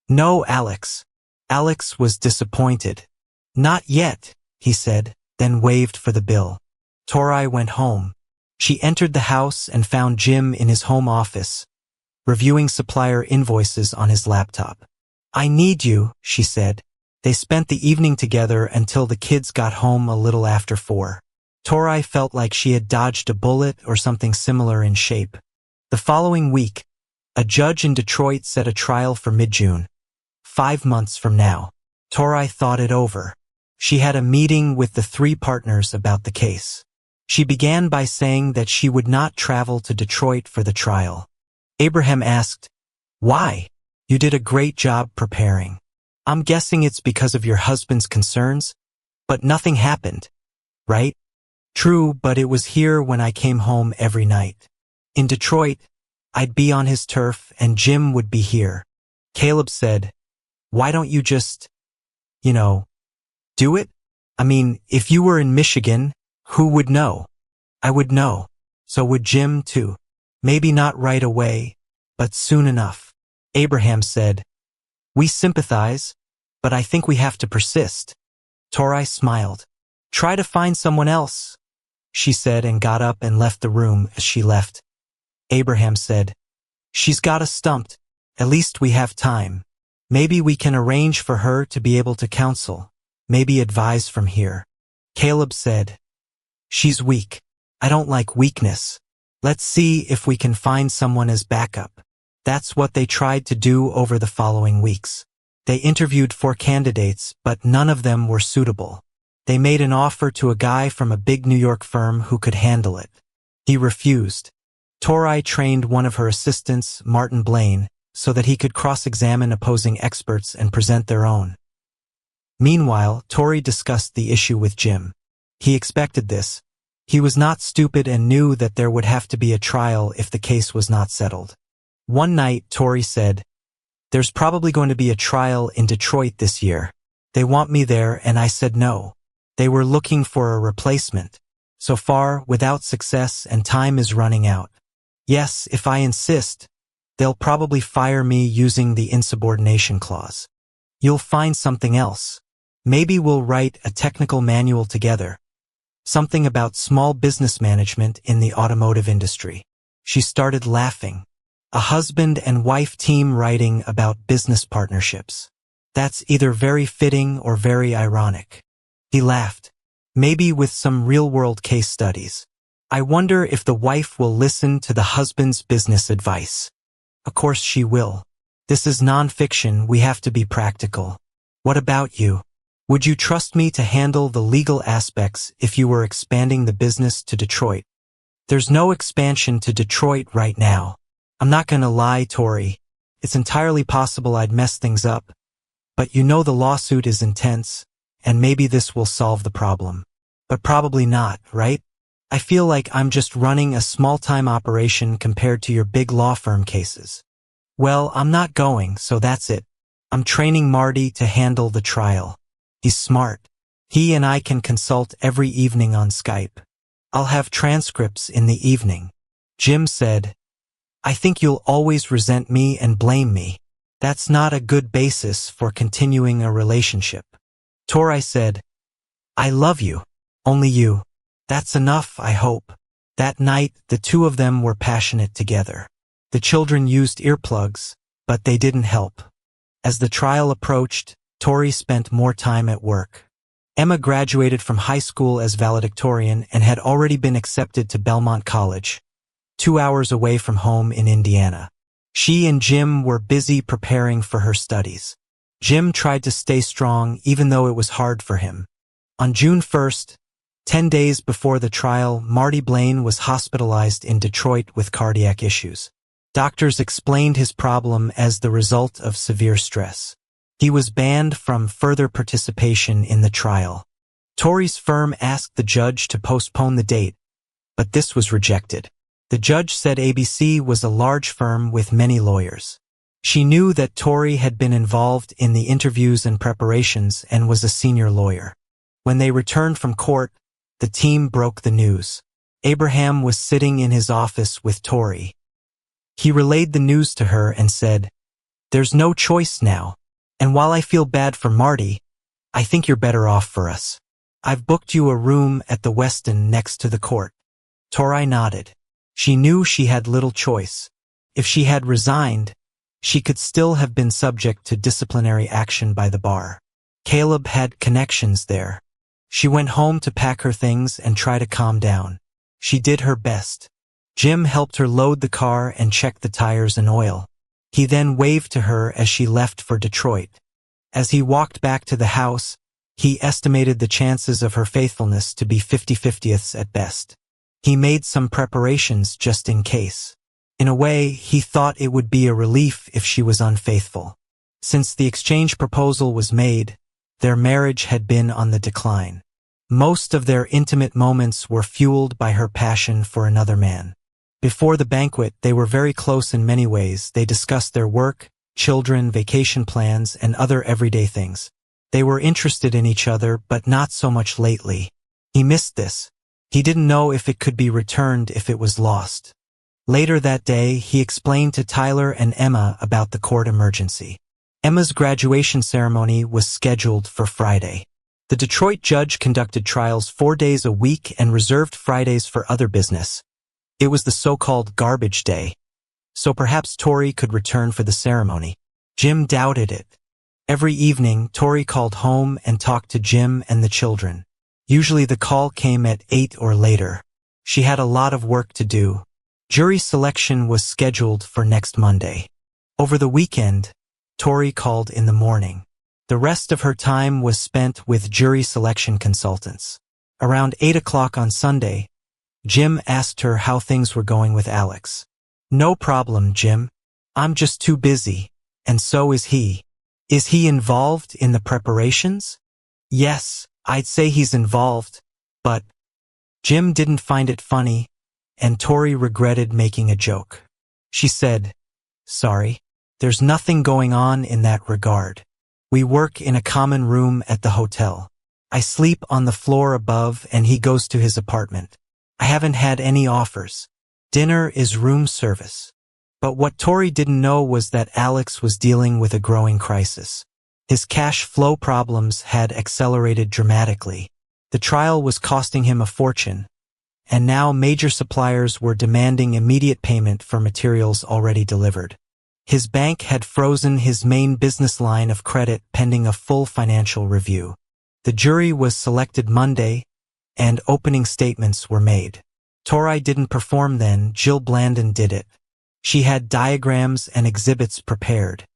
S1: "No, Alex." Alex was disappointed. "Not yet," he said, then waved for the bill. Tori went home. She entered the house and found Jim in his home office, reviewing supplier invoices on his laptop. "I need you," she said. They spent the evening together until the kids got home a little after 4. Tori felt like she had dodged a bullet or something similar in shape. The following week, a judge in Detroit set a trial for mid-June. 5 months from now. Tori thought it over. She had a meeting with the 3 partners about the case. She began by saying that she would not travel to Detroit for the trial. Abraham asked, "Why? You did a great job preparing. I'm guessing it's because of your husband's concerns, but nothing happened, right?" "True, but it was here when I came home every night. In Detroit, I'd be on his turf and Jim would be here." Caleb said, "Why don't you just, do it? I mean, if you were in Michigan, who would know?" "I would know. So would Jim too. Maybe not right away, but soon enough." Abraham said, "We sympathize, but I think we have to persist." Tori smiled. "Try to find someone else," she said, and got up and left the room. As she left, Abraham said. She's got us stumped. At least we have time. Maybe we can arrange for her to be able to counsel. Maybe advise from here. Caleb said, she's weak. I don't like weakness. Let's see if we can find someone as backup. That's what they tried to do over the following weeks. They interviewed 4 candidates, but none of them were suitable. They made an offer to a guy from a big New York firm who could handle it. He refused. Tori trained one of her assistants, Martin Blaine, so that he could cross-examine opposing experts and present their own. Meanwhile, Tori discussed the issue with Jim. He expected this. He was not stupid and knew that there would have to be a trial if the case was not settled. One night, Tori said, "There's probably going to be a trial in Detroit this year. They want me there," and I said no. They were looking for a replacement. So far, without success, and time is running out. Yes, if I insist, they'll probably fire me using the insubordination clause. You'll find something else. Maybe we'll write a technical manual together. Something about small business management in the automotive industry. She started laughing. A husband and wife team writing about business partnerships. That's either very fitting or very ironic. He laughed. Maybe with some real-world case studies. I wonder if the wife will listen to the husband's business advice. Of course she will. This is non-fiction, we have to be practical. What about you? Would you trust me to handle the legal aspects if you were expanding the business to Detroit? There's no expansion to Detroit right now. I'm not gonna lie, Tori. It's entirely possible I'd mess things up. But you know the lawsuit is intense, and maybe this will solve the problem. But probably not, right? I feel like I'm just running a small-time operation compared to your big law firm cases. Well, I'm not going, so that's it. I'm training Marty to handle the trial. He's smart. He and I can consult every evening on Skype. I'll have transcripts in the evening. Jim said, I think you'll always resent me and blame me. That's not a good basis for continuing a relationship. Tori said, I love you. Only you. That's enough, I hope. That night, the two of them were passionate together. The children used earplugs, but they didn't help. As the trial approached, Tori spent more time at work. Emma graduated from high school as valedictorian and had already been accepted to Belmont College, 2 hours away from home in Indiana. She and Jim were busy preparing for her studies. Jim tried to stay strong even though it was hard for him. On June 1st, 10 days before the trial, Marty Blaine was hospitalized in Detroit with cardiac issues. Doctors explained his problem as the result of severe stress. He was banned from further participation in the trial. Tori's firm asked the judge to postpone the date, but this was rejected. The judge said ABC was a large firm with many lawyers. She knew that Tori had been involved in the interviews and preparations and was a senior lawyer. When they returned from court, the team broke the news. Abraham was sitting in his office with Tori. He relayed the news to her and said, There's no choice now. And while I feel bad for Marty, I think you're better off for us. I've booked you a room at the Westin next to the court. Tori nodded. She knew she had little choice. If she had resigned, she could still have been subject to disciplinary action by the bar. Caleb had connections there. She went home to pack her things and try to calm down. She did her best. Jim helped her load the car and check the tires and oil. He then waved to her as she left for Detroit. As he walked back to the house, he estimated the chances of her faithfulness to be 50-50ths at best. He made some preparations just in case. In a way, he thought it would be a relief if she was unfaithful. Since the exchange proposal was made, their marriage had been on the decline. Most of their intimate moments were fueled by her passion for another man. Before the banquet, they were very close in many ways. They discussed their work, children, vacation plans, and other everyday things. They were interested in each other, but not so much lately. He missed this. He didn't know if it could be returned if it was lost. Later that day, he explained to Tyler and Emma about the court emergency. Emma's graduation ceremony was scheduled for Friday. The Detroit judge conducted trials 4 days a week and reserved Fridays for other business. It was the so-called garbage day, so perhaps Tori could return for the ceremony. Jim doubted it. Every evening, Tori called home and talked to Jim and the children. Usually the call came at 8 or later. She had a lot of work to do. Jury selection was scheduled for next Monday. Over the weekend, Tori called in the morning. The rest of her time was spent with jury selection consultants. Around 8 o'clock on Sunday, Jim asked her how things were going with Alex. "No problem, Jim. I'm just too busy, and so is he." "Is he involved in the preparations?" "Yes, I'd say he's involved, but..." Jim didn't find it funny, and Tori regretted making a joke. She said, "Sorry, there's nothing going on in that regard. We work in a common room at the hotel. I sleep on the floor above and he goes to his apartment. I haven't had any offers. Dinner is room service." But what Tori didn't know was that Alex was dealing with a growing crisis. His cash flow problems had accelerated dramatically. The trial was costing him a fortune, and now major suppliers were demanding immediate payment for materials already delivered. His bank had frozen his main business line of credit pending a full financial review. The jury was selected Monday, and opening statements were made. Tori didn't perform then, Jill Blandon did it. She had diagrams and exhibits prepared.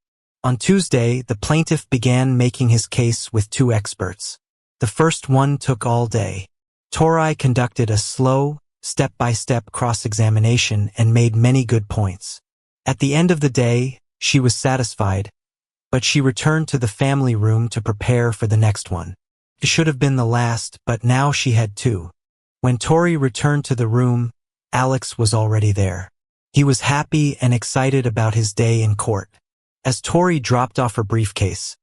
S1: On Tuesday, the plaintiff began making his case with 2 experts. The first one took all day. Tori conducted a slow, step-by-step cross-examination and made many good points. At the end of the day, she was satisfied, but she returned to the family room to prepare for the next one. It should have been the last, but now she had 2. When Tori returned to the room, Alex was already there. He was happy and excited about his day in court. As Tori dropped off her briefcase,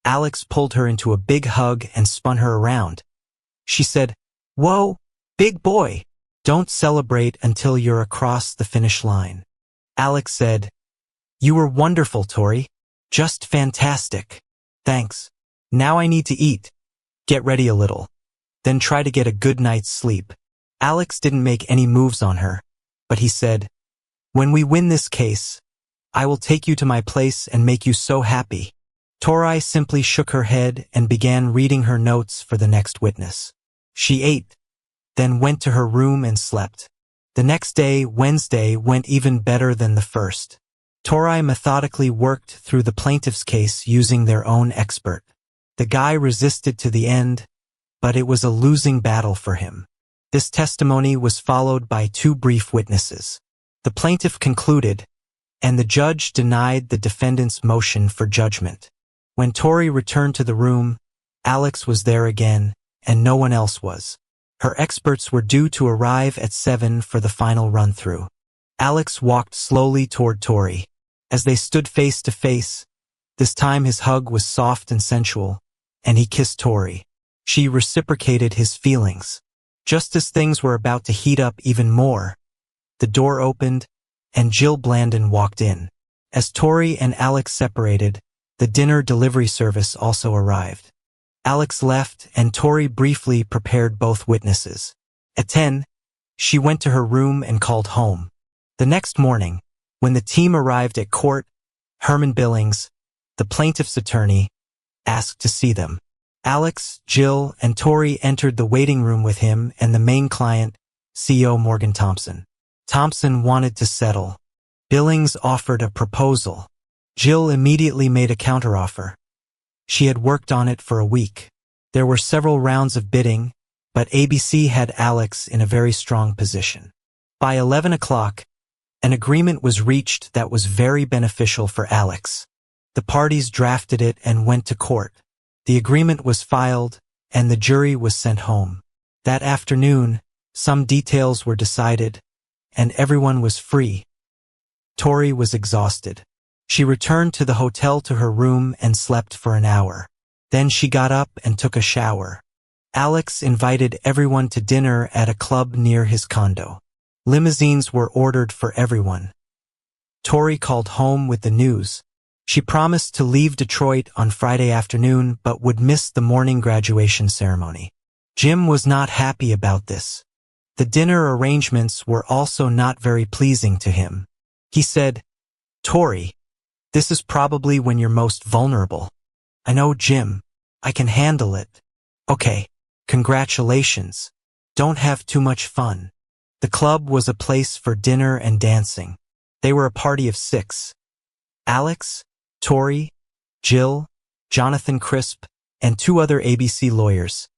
S1: Alex pulled her into a big hug and spun her around. She said, "Whoa, big boy, don't celebrate until you're across the finish line." Alex said, "You were wonderful, Tori. Just fantastic. Thanks. Now I need to eat. Get ready a little. Then try to get a good night's sleep." Alex didn't make any moves on her, but he said, "When we win this case, I will take you to my place and make you so happy." Tori simply shook her head and began reading her notes for the next witness. She ate, then went to her room and slept. The next day, Wednesday, went even better than the first. Tori methodically worked through the plaintiff's case using their own expert. The guy resisted to the end, but it was a losing battle for him. This testimony was followed by 2 brief witnesses. The plaintiff concluded, and the judge denied the defendant's motion for judgment. When Tori returned to the room, Alex was there again, and no one else was. Her experts were due to arrive at 7 for the final run-through. Alex walked slowly toward Tori. As they stood face to face, this time his hug was soft and sensual, and he kissed Tori. She reciprocated his feelings. Just as things were about to heat up even more, the door opened, and Jill Blandon walked in. As Tori and Alex separated, the dinner delivery service also arrived. Alex left, and Tori briefly prepared both witnesses. At 10, she went to her room and called home. The next morning, when the team arrived at court, Herman Billings, the plaintiff's attorney, asked to see them. Alex, Jill, and Tori entered the waiting room with him and the main client, CEO Morgan Thompson. Thompson wanted to settle. Billings offered a proposal. Jill immediately made a counteroffer. She had worked on it for a week. There were several rounds of bidding, but ABC had Alex in a very strong position. By 11 o'clock, an agreement was reached that was very beneficial for Alex. The parties drafted it and went to court. The agreement was filed, and the jury was sent home. That afternoon, some details were decided, and everyone was free. Tori was exhausted. She returned to the hotel to her room and slept for an hour. Then she got up and took a shower. Alex invited everyone to dinner at a club near his condo. Limousines were ordered for everyone. Tori called home with the news. She promised to leave Detroit on Friday afternoon but would miss the morning graduation ceremony. Jim was not happy about this. The dinner arrangements were also not very pleasing to him. He said, "Tori, this is probably when you're most vulnerable. I know, Jim. I can handle it. Okay, congratulations. Don't have too much fun." The club was a place for dinner and dancing. They were a party of 6. Alex, Tori, Jill, Jonathan Crisp, and 2 other ABC lawyers,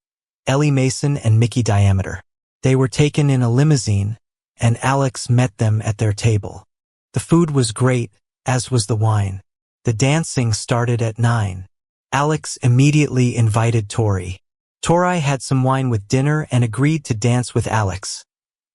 S1: Ellie Mason and Mickey Diameter. They were taken in a limousine, and Alex met them at their table. The food was great, as was the wine. The dancing started at 9. Alex immediately invited Tori. Tori had some wine with dinner and agreed to dance with Alex,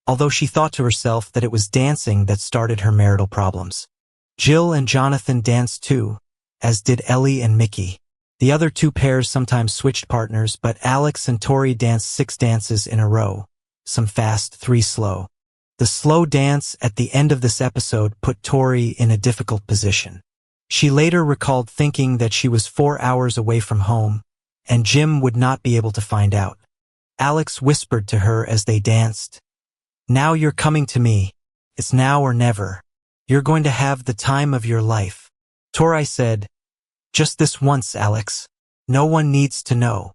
S1: although she thought to herself that it was dancing that started her marital problems. Jill and Jonathan danced too, as did Ellie and Mickey. The other 2 pairs sometimes switched partners, but Alex and Tori danced 6 dances in a row, some fast, 3 slow. The slow dance at the end of this episode put Tori in a difficult position. She later recalled thinking that she was 4 hours away from home, and Jim would not be able to find out. Alex whispered to her as they danced, "Now you're coming to me. It's now or never. You're going to have the time of your life." Tori said, "Just this once, Alex. No one needs to know."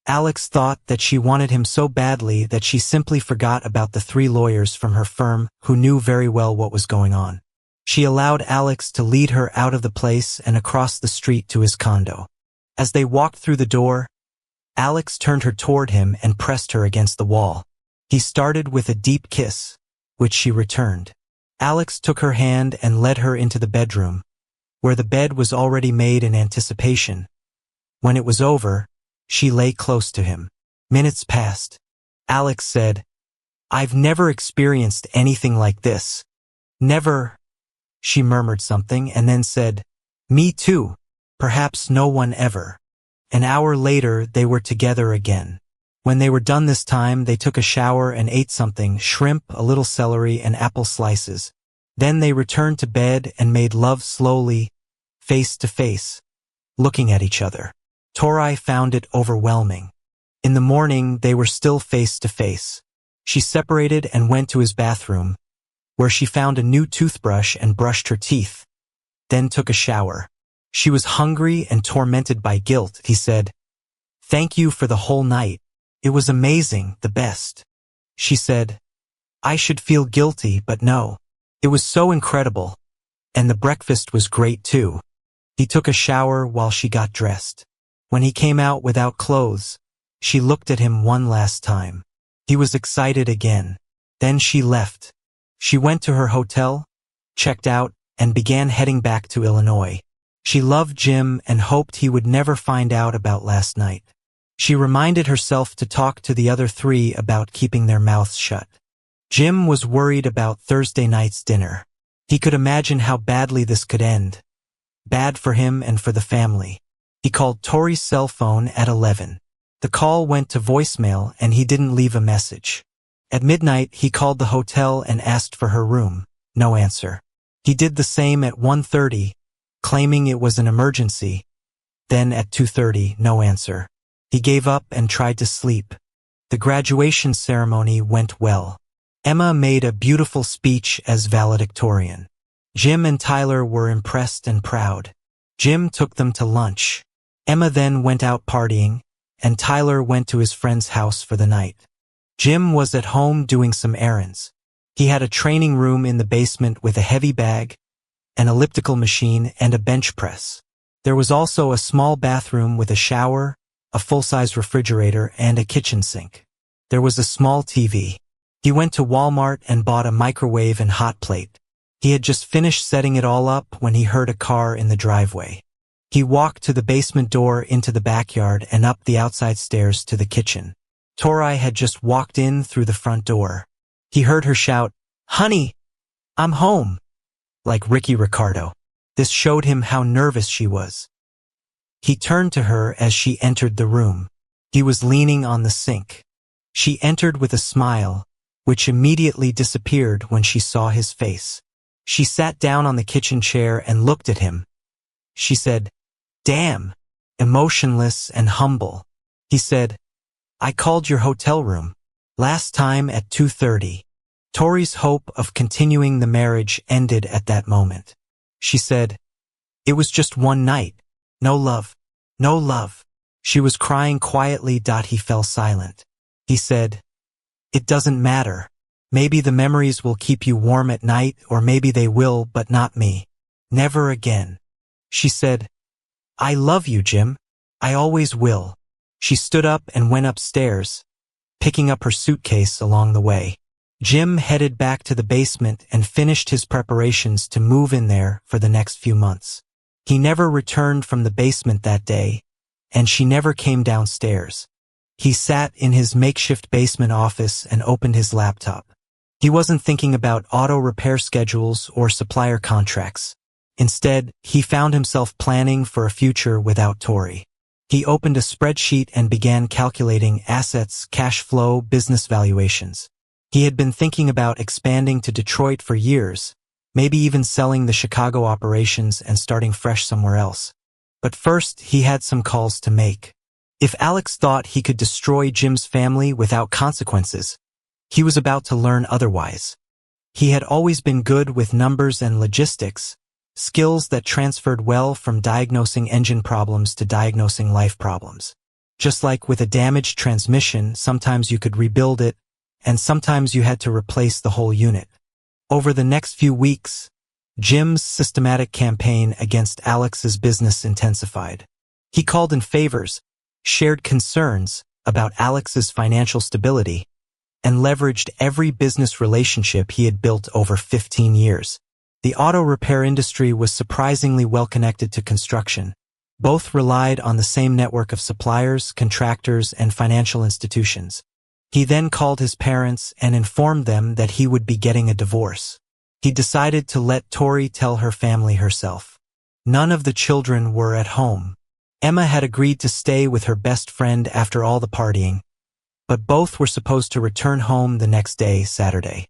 S1: Alex thought that she wanted him so badly that she simply forgot about the 3 lawyers from her firm who knew very well what was going on. She allowed Alex to lead her out of the place and across the street to his condo. As they walked through the door, Alex turned her toward him and pressed her against the wall. He started with a deep kiss, which she returned. Alex took her hand and led her into the bedroom, where the bed was already made in anticipation. When it was over, she lay close to him. Minutes passed. Alex said, "I've never experienced anything like this. Never." She murmured something and then said, "Me too. Perhaps no one ever." An hour later, they were together again. When they were done this time, they took a shower and ate something, shrimp, a little celery, and apple slices. Then they returned to bed and made love slowly, face to face, looking at each other. Tori found it overwhelming. In the morning, they were still face to face. She separated and went to his bathroom, where she found a new toothbrush and brushed her teeth, then took a shower. She was hungry and tormented by guilt. He said, "Thank you for the whole night. It was amazing, the best." She said, "I should feel guilty, but no. It was so incredible. And the breakfast was great too." He took a shower while she got dressed. When he came out without clothes, she looked at him one last time. He was excited again. Then she left. She went to her hotel, checked out, and began heading back to Illinois. She loved Jim and hoped he would never find out about last night. She reminded herself to talk to the other 3 about keeping their mouths shut. Jim was worried about Thursday night's dinner. He could imagine how badly this could end. Bad for him and for the family. He called Tori's cell phone at 11. The call went to voicemail and he didn't leave a message. At midnight, he called the hotel and asked for her room. No answer. He did the same at 1:30, claiming it was an emergency. Then at 2:30, no answer. He gave up and tried to sleep. The graduation ceremony went well. Emma made a beautiful speech as valedictorian. Jim and Tyler were impressed and proud. Jim took them to lunch. Emma then went out partying, and Tyler went to his friend's house for the night. Jim was at home doing some errands. He had a training room in the basement with a heavy bag, an elliptical machine, and a bench press. There was also a small bathroom with a shower, a full-size refrigerator, and a kitchen sink. There was a small TV. He went to Walmart and bought a microwave and hot plate. He had just finished setting it all up when he heard a car in the driveway. He walked to the basement door into the backyard and up the outside stairs to the kitchen. Tori had just walked in through the front door. He heard her shout, "Honey, I'm home," like Ricky Ricardo. This showed him how nervous she was. He turned to her as she entered the room. He was leaning on the sink. She entered with a smile, which immediately disappeared when she saw his face. She sat down on the kitchen chair and looked at him. She said, "Damn," emotionless and humble. He said, "I called your hotel room. Last time at 2:30. Tori's hope of continuing the marriage ended at that moment. She said, "It was just one night. No love. No love." She was crying quietly. He fell silent. He said, "It doesn't matter. Maybe the memories will keep you warm at night, or maybe they will, but not me. Never again." She said, "I love you, Jim. I always will." She stood up and went upstairs, picking up her suitcase along the way. Jim headed back to the basement and finished his preparations to move in there for the next few months. He never returned from the basement that day, and she never came downstairs. He sat in his makeshift basement office and opened his laptop. He wasn't thinking about auto repair schedules or supplier contracts. Instead, he found himself planning for a future without Tori. He opened a spreadsheet and began calculating assets, cash flow, business valuations. He had been thinking about expanding to Detroit for years, maybe even selling the Chicago operations and starting fresh somewhere else. But first, he had some calls to make. If Alex thought he could destroy Jim's family without consequences, he was about to learn otherwise. He had always been good with numbers and logistics, skills that transferred well from diagnosing engine problems to diagnosing life problems. Just like with a damaged transmission, sometimes you could rebuild it, and sometimes you had to replace the whole unit. Over the next few weeks, Jim's systematic campaign against Alex's business intensified. He called in favors, shared concerns about Alex's financial stability, and leveraged every business relationship he had built over 15 years. The auto repair industry was surprisingly well connected to construction. Both relied on the same network of suppliers, contractors, and financial institutions. He then called his parents and informed them that he would be getting a divorce. He decided to let Tori tell her family herself. None of the children were at home. Emma had agreed to stay with her best friend after all the partying, but both were supposed to return home the next day, Saturday.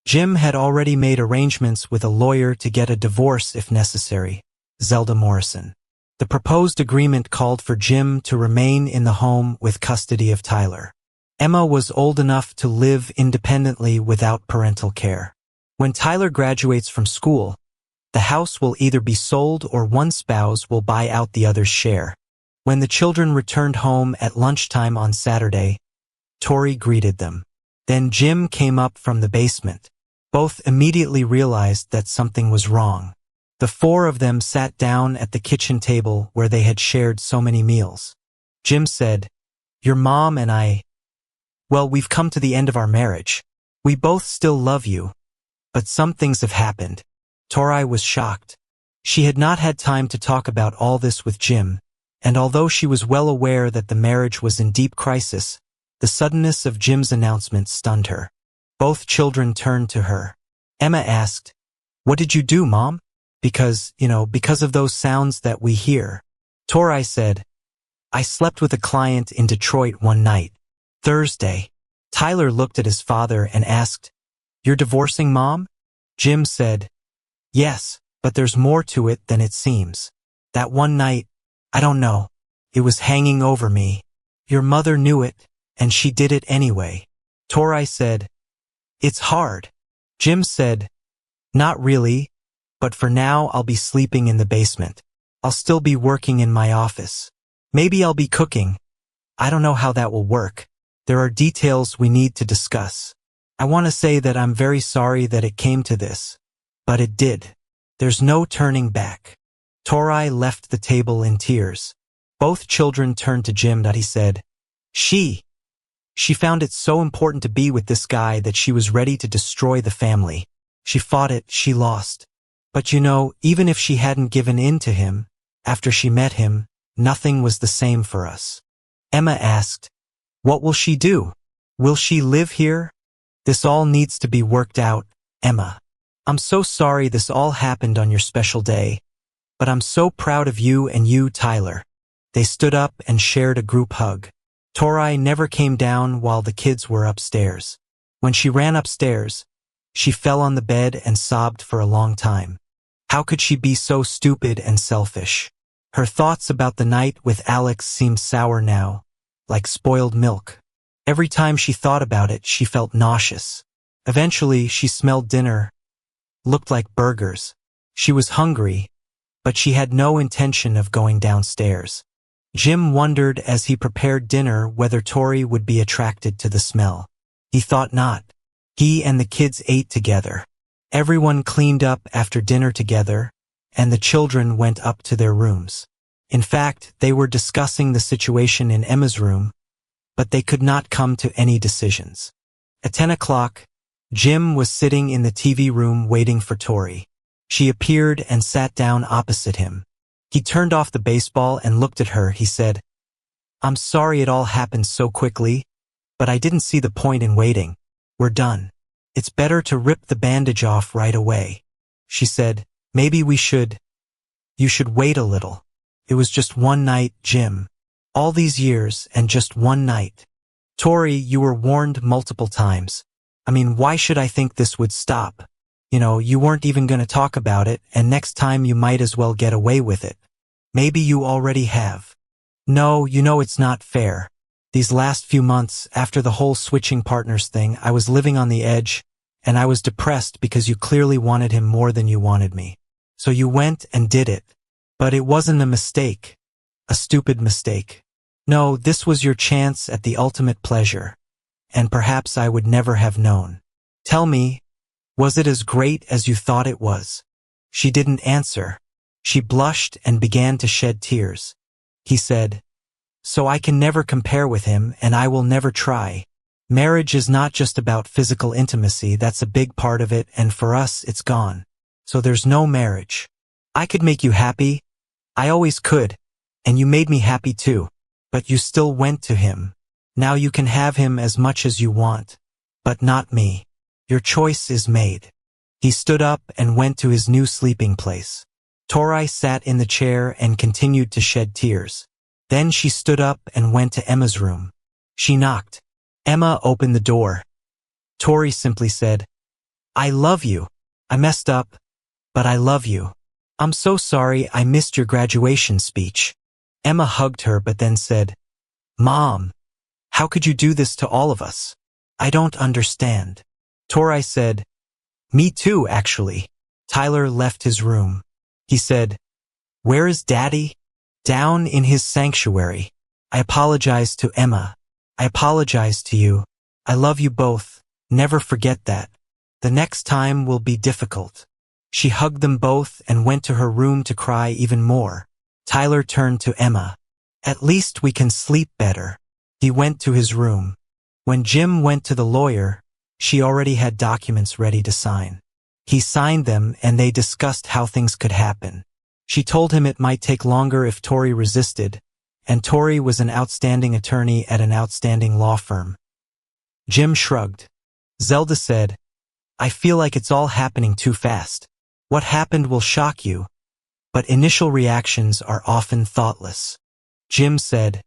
S1: Jim had already made arrangements with a lawyer to get a divorce if necessary, Zelda Morrison. The proposed agreement called for Jim to remain in the home with custody of Tyler. Emma was old enough to live independently without parental care. When Tyler graduates from school, the house will either be sold or one spouse will buy out the other's share. When the children returned home at lunchtime on Saturday, Tori greeted them. Then Jim came up from the basement. Both immediately realized that something was wrong. The four of them sat down at the kitchen table where they had shared so many meals. Jim said, "Your mom and well, we've come to the end of our marriage. We both still love you, but some things have happened." Tori was shocked. She had not had time to talk about all this with Jim, and although she was well aware that the marriage was in deep crisis, the suddenness of Jim's announcement stunned her. Both children turned to her. Emma asked, "What did you do, Mom?" Because of those sounds that we hear." Tori said, "I slept with a client in Detroit one night. Thursday." Tyler looked at his father and asked, "You're divorcing Mom?" Jim said, "Yes, but there's more to it than it seems. That one night, I don't know, it was hanging over me. Your mother knew it, and she did it anyway." Tori said, "It's hard." Jim said, "Not really, but for now I'll be sleeping in the basement. I'll still be working in my office. Maybe I'll be cooking. I don't know how that will work. There are details we need to discuss. I want to say that I'm very sorry that it came to this, but it did. There's no turning back." Tori left the table in tears. Both children turned to Jim. He said, She found it so important to be with this guy that she was ready to destroy the family. She fought it, she lost. But even if she hadn't given in to him, after she met him, nothing was the same for us." Emma asked, "What will she do? Will she live here?" "This all needs to be worked out, Emma. I'm so sorry this all happened on your special day, but I'm so proud of you and you, Tyler." They stood up and shared a group hug. Tori never came down while the kids were upstairs. When she ran upstairs, she fell on the bed and sobbed for a long time. How could she be so stupid and selfish? Her thoughts about the night with Alex seemed sour now, like spoiled milk. Every time she thought about it, she felt nauseous. Eventually, she smelled dinner. Looked like burgers. She was hungry, but she had no intention of going downstairs. Jim wondered as he prepared dinner whether Tori would be attracted to the smell. He thought not. He and the kids ate together. Everyone cleaned up after dinner together, and the children went up to their rooms. In fact, they were discussing the situation in Emma's room, but they could not come to any decisions. At 10 o'clock, Jim was sitting in the TV room waiting for Tori. She appeared and sat down opposite him. He turned off the baseball and looked at her. He said, "I'm sorry it all happened so quickly, but I didn't see the point in waiting. We're done. It's better to rip the bandage off right away." She said, "Maybe you should wait a little. It was just one night, Jim. All these years and just one night. Tori, you were warned multiple times. I mean, why should I think this would stop? You weren't even going to talk about it, and next time you might as well get away with it. Maybe you already have. No, it's not fair. These last few months, after the whole switching partners thing, I was living on the edge, and I was depressed because you clearly wanted him more than you wanted me. So you went and did it. But it wasn't a mistake. A stupid mistake. No, this was your chance at the ultimate pleasure. And perhaps I would never have known. Tell me, was it as great as you thought it was?" She didn't answer. She blushed and began to shed tears. He said, "So I can never compare with him, and I will never try. Marriage is not just about physical intimacy, that's a big part of it, and for us it's gone. So there's no marriage. I could make you happy. I always could. And you made me happy too. But you still went to him. Now you can have him as much as you want. But not me. Your choice is made." He stood up and went to his new sleeping place. Tori sat in the chair and continued to shed tears. Then she stood up and went to Emma's room. She knocked. Emma opened the door. Tori simply said, "I love you. I messed up, but I love you. I'm so sorry I missed your graduation speech." Emma hugged her but then said, "Mom, how could you do this to all of us? I don't understand." Tori said, "Me too, actually." Tyler left his room. He said, "Where is Daddy?" "Down in his sanctuary. I apologize to Emma. I apologize to you. I love you both. Never forget that. The next time will be difficult." She hugged them both and went to her room to cry even more. Tyler turned to Emma. "At least we can sleep better." He went to his room. When Jim went to the lawyer, she already had documents ready to sign. He signed them and they discussed how things could happen. She told him it might take longer if Tori resisted, and Tori was an outstanding attorney at an outstanding law firm. Jim shrugged. Zelda said, "I feel like it's all happening too fast. What happened will shock you, but initial reactions are often thoughtless." Jim said,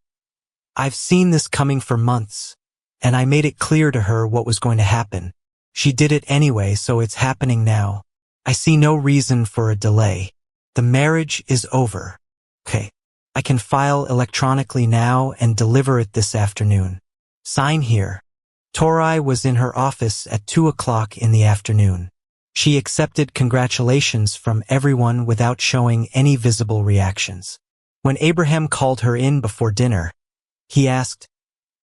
S1: "I've seen this coming for months, and I made it clear to her what was going to happen. She did it anyway, so it's happening now. I see no reason for a delay. The marriage is over. Okay, I can file electronically now and deliver it this afternoon. Sign here." Tori was in her office at 2 o'clock in the afternoon. She accepted congratulations from everyone without showing any visible reactions. When Abraham called her in before dinner, he asked,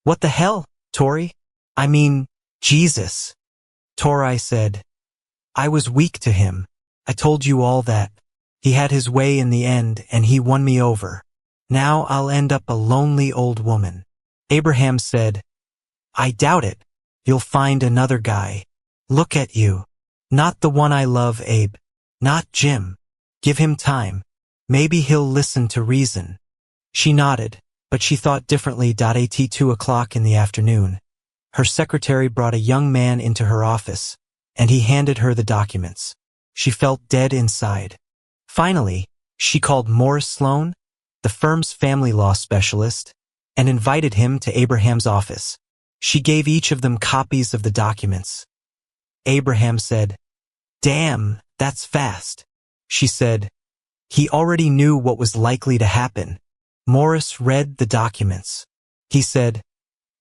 S1: "What the hell, Tori? I mean, Jesus." Tori said, "I was weak to him. I told you all that. He had his way in the end and he won me over. Now I'll end up a lonely old woman." Abraham said, "I doubt it. You'll find another guy. Look at you. Not the one I love, Abe. Not Jim. Give him time. Maybe he'll listen to reason." She nodded, but she thought differently. At 2 o'clock in the afternoon, her secretary brought a young man into her office, and he handed her the documents. She felt dead inside. Finally, she called Morris Sloan, the firm's family law specialist, and invited him to Abraham's office. She gave each of them copies of the documents. Abraham said, "Damn, that's fast." She said, "He already knew what was likely to happen." Morris read the documents. He said,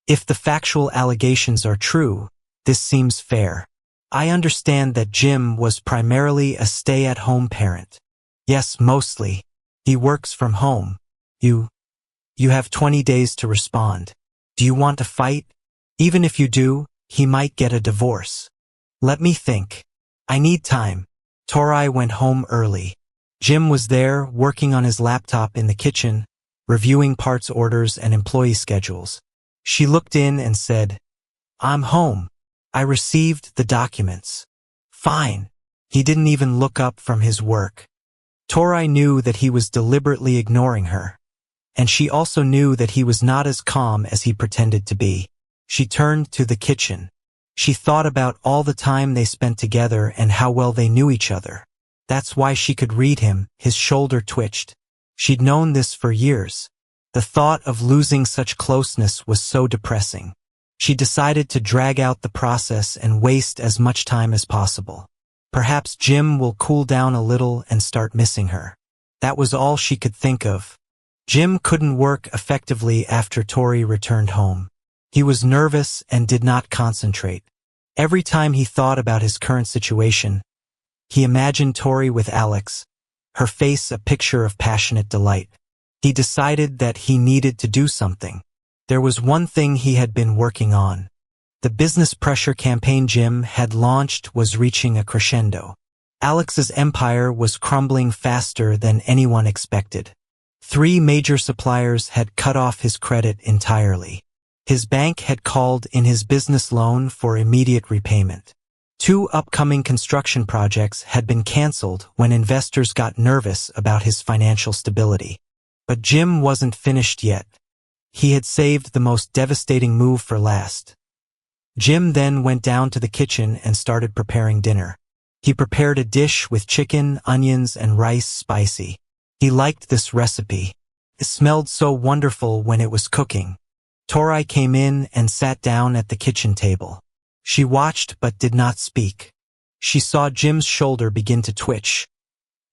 S1: If the factual allegations are true, this seems fair. I understand that Jim was primarily a stay-at-home parent. Yes, mostly. He works from home. You have 20 days to respond. Do you want to fight? Even if you do, he might get a divorce. Let me think. I need time. Tori went home early. Jim was there, working on his laptop in the kitchen, reviewing parts orders and employee schedules. She looked in and said, "I'm home. I received the documents." Fine. He didn't even look up from his work. Tori knew that he was deliberately ignoring her, and she also knew that he was not as calm as he pretended to be. She turned to the kitchen. She thought about all the time they spent together and how well they knew each other. That's why she could read him. His shoulder twitched. She'd known this for years. The thought of losing such closeness was so depressing. She decided to drag out the process and waste as much time as possible. Perhaps Jim will cool down a little and start missing her. That was all she could think of. Jim couldn't work effectively after Tori returned home. He was nervous and did not concentrate. Every time he thought about his current situation, he imagined Tori with Alex, her face a picture of passionate delight. He decided that he needed to do something. There was one thing he had been working on. The business pressure campaign Jim had launched was reaching a crescendo. Alex's empire was crumbling faster than anyone expected. 3 major suppliers had cut off his credit entirely. His bank had called in his business loan for immediate repayment. 2 upcoming construction projects had been canceled when investors got nervous about his financial stability. But Jim wasn't finished yet. He had saved the most devastating move for last. Jim then went down to the kitchen and started preparing dinner. He prepared a dish with chicken, onions, and rice spicy. He liked this recipe. It smelled so wonderful when it was cooking. Tori came in and sat down at the kitchen table. She watched but did not speak. She saw Jim's shoulder begin to twitch.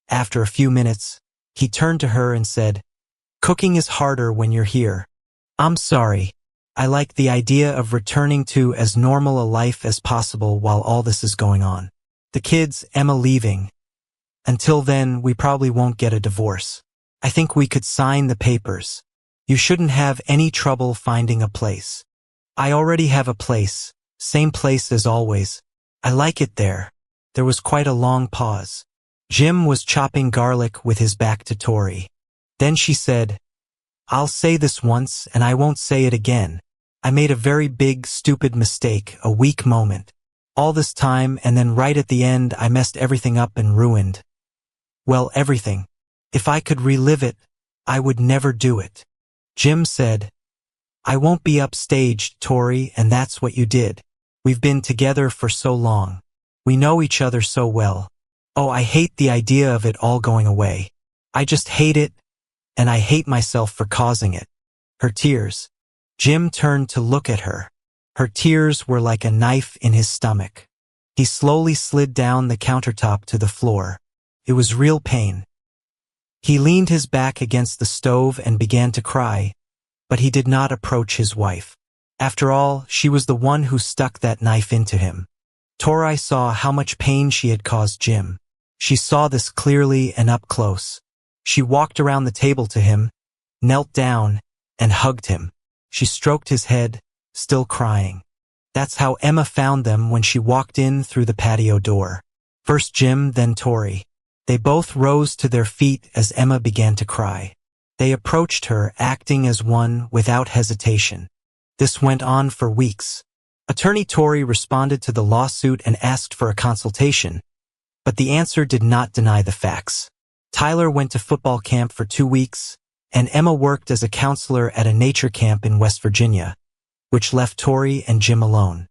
S1: After a few minutes, he turned to her and said, "Cooking is harder when you're here. I'm sorry. I like the idea of returning to as normal a life as possible while all this is going on. The kids, Emma leaving. Until then, we probably won't get a divorce. I think we could sign the papers. You shouldn't have any trouble finding a place. I already have a place, same place as always. I like it there." There was quite a long pause. Jim was chopping garlic with his back to Tori. Then she said, "I'll say this once and I won't say it again. I made a very big, stupid mistake, a weak moment. All this time and then right at the end I messed everything up and ruined. Well, everything. If I could relive it, I would never do it." Jim said, "I won't be upstaged, Tori, and that's what you did. We've been together for so long. We know each other so well. Oh, I hate the idea of it all going away. I just hate it, and I hate myself for causing it." Her tears. Jim turned to look at her. Her tears were like a knife in his stomach. He slowly slid down the countertop to the floor. It was real pain. He leaned his back against the stove and began to cry, but he did not approach his wife. After all, she was the one who stuck that knife into him. Tori saw how much pain she had caused Jim. She saw this clearly and up close. She walked around the table to him, knelt down, and hugged him. She stroked his head, still crying. That's how Emma found them when she walked in through the patio door. First Jim, then Tori. They both rose to their feet as Emma began to cry. They approached her, acting as one, without hesitation. This went on for weeks. Attorney Tori responded to the lawsuit and asked for a consultation, but the answer did not deny the facts. Tyler went to football camp for 2 weeks, and Emma worked as a counselor at a nature camp in West Virginia, which left Tori and Jim alone.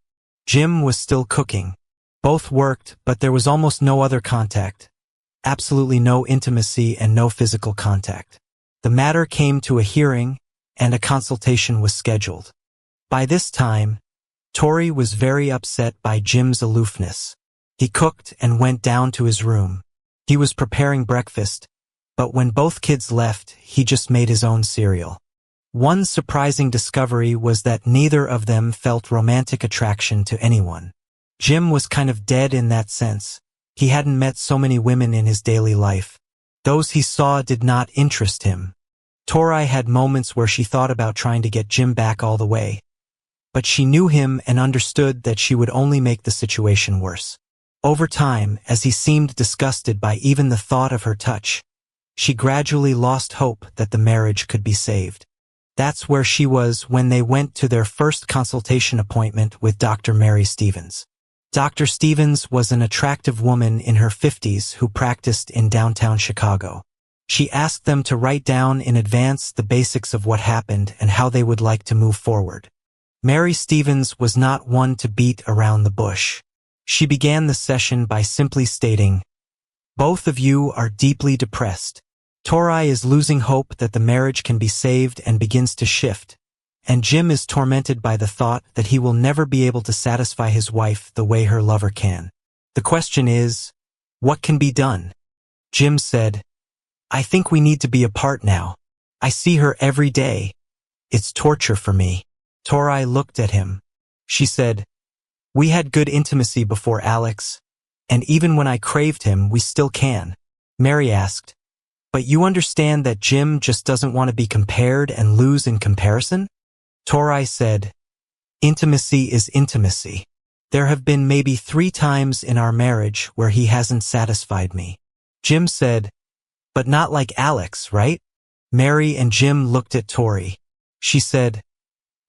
S1: Jim was still cooking. Both worked, but there was almost no other contact. Absolutely no intimacy and no physical contact. The matter came to a hearing, and a consultation was scheduled. By this time, Tori was very upset by Jim's aloofness. He cooked and went down to his room. He was preparing breakfast, but when both kids left, he just made his own cereal. One surprising discovery was that neither of them felt romantic attraction to anyone. Jim was kind of dead in that sense. He hadn't met so many women in his daily life. Those he saw did not interest him. Tori had moments where she thought about trying to get Jim back all the way. But she knew him and understood that she would only make the situation worse. Over time, as he seemed disgusted by even the thought of her touch, she gradually lost hope that the marriage could be saved. That's where she was when they went to their first consultation appointment with Dr. Mary Stevens. Dr. Stevens was an attractive woman in her 50s who practiced in downtown Chicago. She asked them to write down in advance the basics of what happened and how they would like to move forward. Mary Stevens was not one to beat around the bush. She began the session by simply stating, "Both of you are deeply depressed. Tori is losing hope that the marriage can be saved and begins to shift. And Jim is tormented by the thought that he will never be able to satisfy his wife the way her lover can. The question is, what can be done?" Jim said, "I think we need to be apart now. I see her every day. It's torture for me." Tori looked at him. She said, "We had good intimacy before Alex, and even when I craved him, we still can." Mary asked, "But you understand that Jim just doesn't want to be compared and lose in comparison?" Tori said, "Intimacy is intimacy. There have been maybe 3 times in our marriage where he hasn't satisfied me." Jim said, "But not like Alex, right?" Mary and Jim looked at Tori. She said,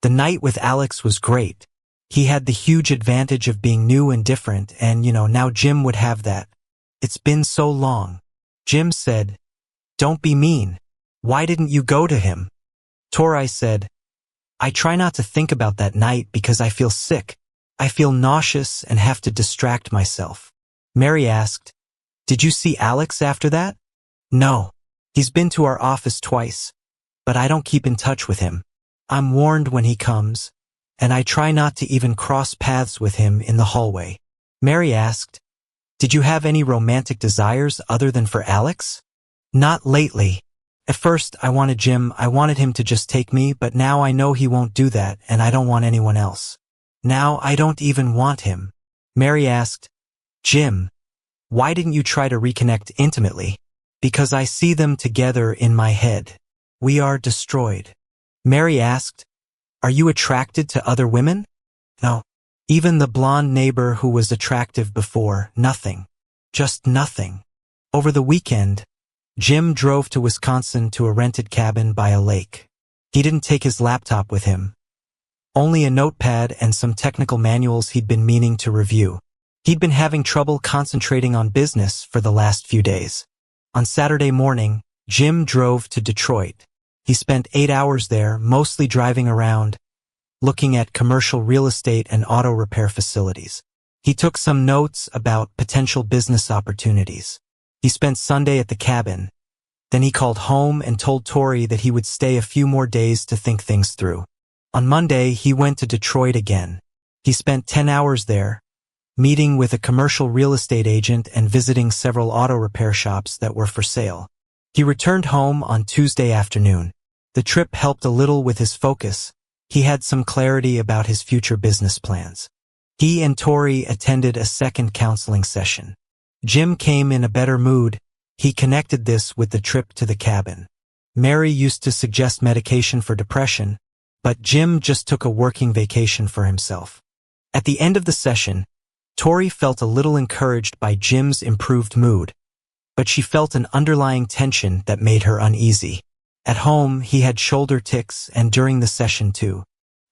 S1: "The night with Alex was great. He had the huge advantage of being new and different, and now Jim would have that. It's been so long." Jim said, "Don't be mean. Why didn't you go to him?" Tori said, "I try not to think about that night because I feel sick. I feel nauseous and have to distract myself." Mary asked, "Did you see Alex after that?" "No. He's been to our office twice, but I don't keep in touch with him. I'm warned when he comes, and I try not to even cross paths with him in the hallway." Mary asked, "Did you have any romantic desires other than for Alex?" "Not lately. At first, I wanted him to just take me, but now I know he won't do that, and I don't want anyone else. Now I don't even want him." Mary asked, "Jim, why didn't you try to reconnect intimately?" "Because I see them together in my head. We are destroyed." Mary asked, "Are you attracted to other women?" "No. Even the blonde neighbor who was attractive before, nothing. Just nothing." Over the weekend, Jim drove to Wisconsin to a rented cabin by a lake. He didn't take his laptop with him. Only a notepad and some technical manuals he'd been meaning to review. He'd been having trouble concentrating on business for the last few days. On Saturday morning, Jim drove to Detroit. He spent 8 hours there, mostly driving around, looking at commercial real estate and auto repair facilities. He took some notes about potential business opportunities. He spent Sunday at the cabin. Then he called home and told Tori that he would stay a few more days to think things through. On Monday, he went to Detroit again. He spent 10 hours there, meeting with a commercial real estate agent and visiting several auto repair shops that were for sale. He returned home on Tuesday afternoon. The trip helped a little with his focus. He had some clarity about his future business plans. He and Tori attended a second counseling session. Jim came in a better mood. He connected this with the trip to the cabin. Mary used to suggest medication for depression, but Jim just took a working vacation for himself. At the end of the session, Tori felt a little encouraged by Jim's improved mood, but she felt an underlying tension that made her uneasy. At home, he had shoulder tics, and during the session too.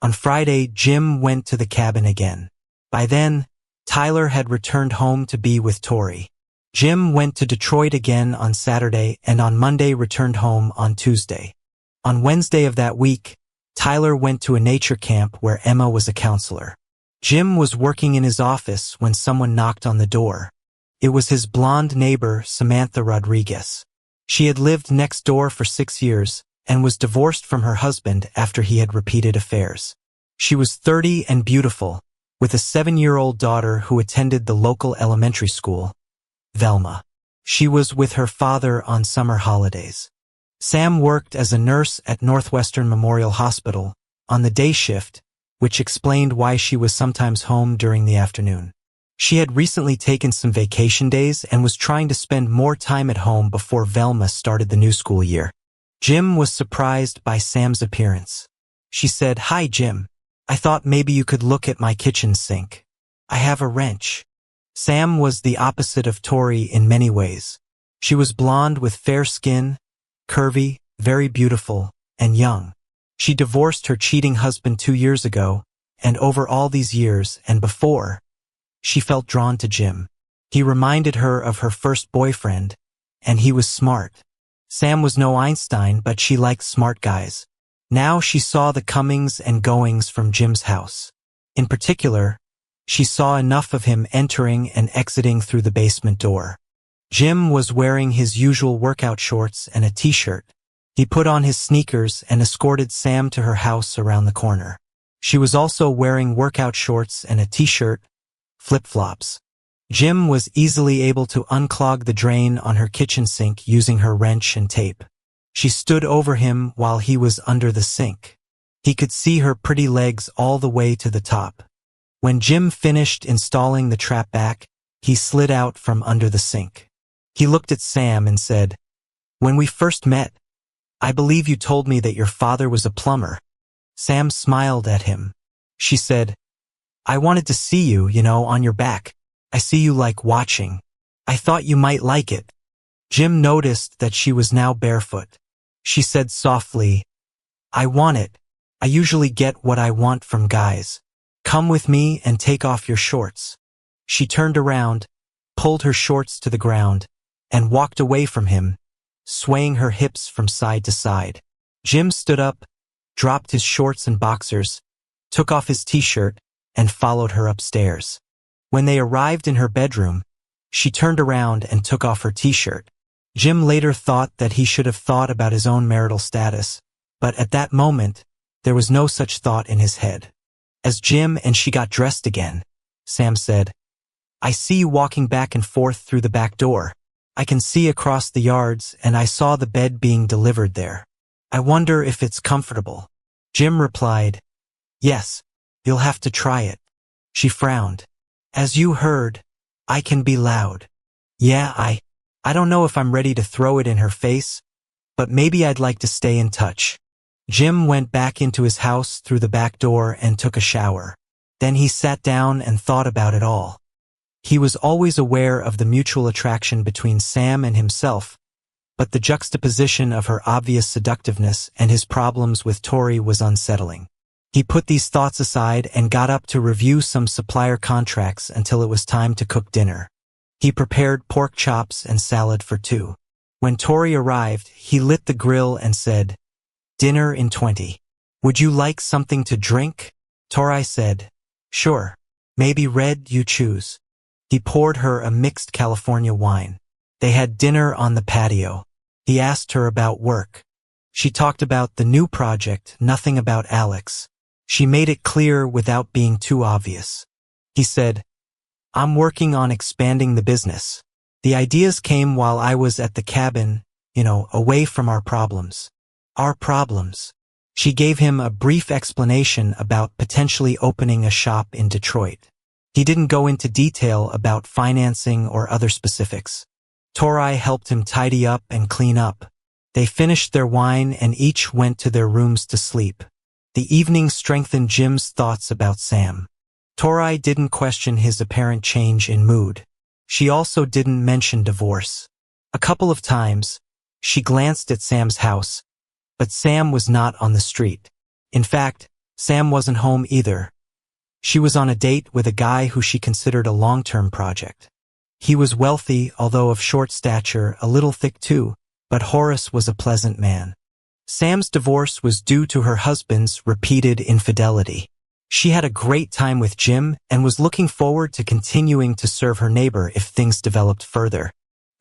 S1: On Friday, Jim went to the cabin again. By then, Tyler had returned home to be with Tori. Jim went to Detroit again on Saturday and on Monday returned home on Tuesday. On Wednesday of that week, Tyler went to a nature camp where Emma was a counselor. Jim was working in his office when someone knocked on the door. It was his blonde neighbor, Samantha Rodriguez. She had lived next door for 6 years and was divorced from her husband after he had repeated affairs. She was 30 and beautiful, with a 7-year-old daughter who attended the local elementary school, Velma. She was with her father on summer holidays. Sam worked as a nurse at Northwestern Memorial Hospital on the day shift, which explained why she was sometimes home during the afternoon. She had recently taken some vacation days and was trying to spend more time at home before Velma started the new school year. Jim was surprised by Sam's appearance. She said, "Hi, Jim. I thought maybe you could look at my kitchen sink. I have a wrench." Sam was the opposite of Tori in many ways. She was blonde with fair skin, curvy, very beautiful, and young. She divorced her cheating husband 2 years ago, and over all these years and before, she felt drawn to Jim. He reminded her of her first boyfriend, and he was smart. Sam was no Einstein, but she liked smart guys. Now she saw the comings and goings from Jim's house. In particular, she saw enough of him entering and exiting through the basement door. Jim was wearing his usual workout shorts and a t-shirt. He put on his sneakers and escorted Sam to her house around the corner. She was also wearing workout shorts and a t-shirt, flip-flops. Jim was easily able to unclog the drain on her kitchen sink using her wrench and tape. She stood over him while he was under the sink. He could see her pretty legs all the way to the top. When Jim finished installing the trap back, he slid out from under the sink. He looked at Sam and said, "When we first met, I believe you told me that your father was a plumber." Sam smiled at him. She said, "I wanted to see you, on your back. I see you like watching. I thought you might like it." Jim noticed that she was now barefoot. She said softly, "I want it. I usually get what I want from guys. Come with me and take off your shorts." She turned around, pulled her shorts to the ground, and walked away from him, swaying her hips from side to side. Jim stood up, dropped his shorts and boxers, took off his t-shirt, and followed her upstairs. When they arrived in her bedroom, she turned around and took off her t-shirt. Jim later thought that he should have thought about his own marital status, but at that moment, there was no such thought in his head. As Jim and she got dressed again, Sam said, "I see you walking back and forth through the back door. I can see across the yards, and I saw the bed being delivered there. I wonder if it's comfortable." Jim replied, "Yes, you'll have to try it." She frowned. "As you heard, I can be loud. Yeah, I don't know if I'm ready to throw it in her face, but maybe I'd like to stay in touch." Jim went back into his house through the back door and took a shower. Then he sat down and thought about it all. He was always aware of the mutual attraction between Sam and himself, but the juxtaposition of her obvious seductiveness and his problems with Tori was unsettling. He put these thoughts aside and got up to review some supplier contracts until it was time to cook dinner. He prepared pork chops and salad for 2. When Tori arrived, he lit the grill and said, "Dinner in 20. Would you like something to drink?" Tori said, "Sure. Maybe red, you choose." He poured her a mixed California wine. They had dinner on the patio. He asked her about work. She talked about the new project, nothing about Alex. She made it clear without being too obvious. He said, "I'm working on expanding the business. The ideas came while I was at the cabin, away from our problems." Our problems. She gave him a brief explanation about potentially opening a shop in Detroit. He didn't go into detail about financing or other specifics. Tori helped him tidy up and clean up. They finished their wine and each went to their rooms to sleep. The evening strengthened Jim's thoughts about Sam. Tori didn't question his apparent change in mood. She also didn't mention divorce. A couple of times, she glanced at Sam's house, but Sam was not on the street. In fact, Sam wasn't home either. She was on a date with a guy who she considered a long-term project. He was wealthy, although of short stature, a little thick too, but Horace was a pleasant man. Sam's divorce was due to her husband's repeated infidelity. She had a great time with Jim and was looking forward to continuing to serve her neighbor if things developed further.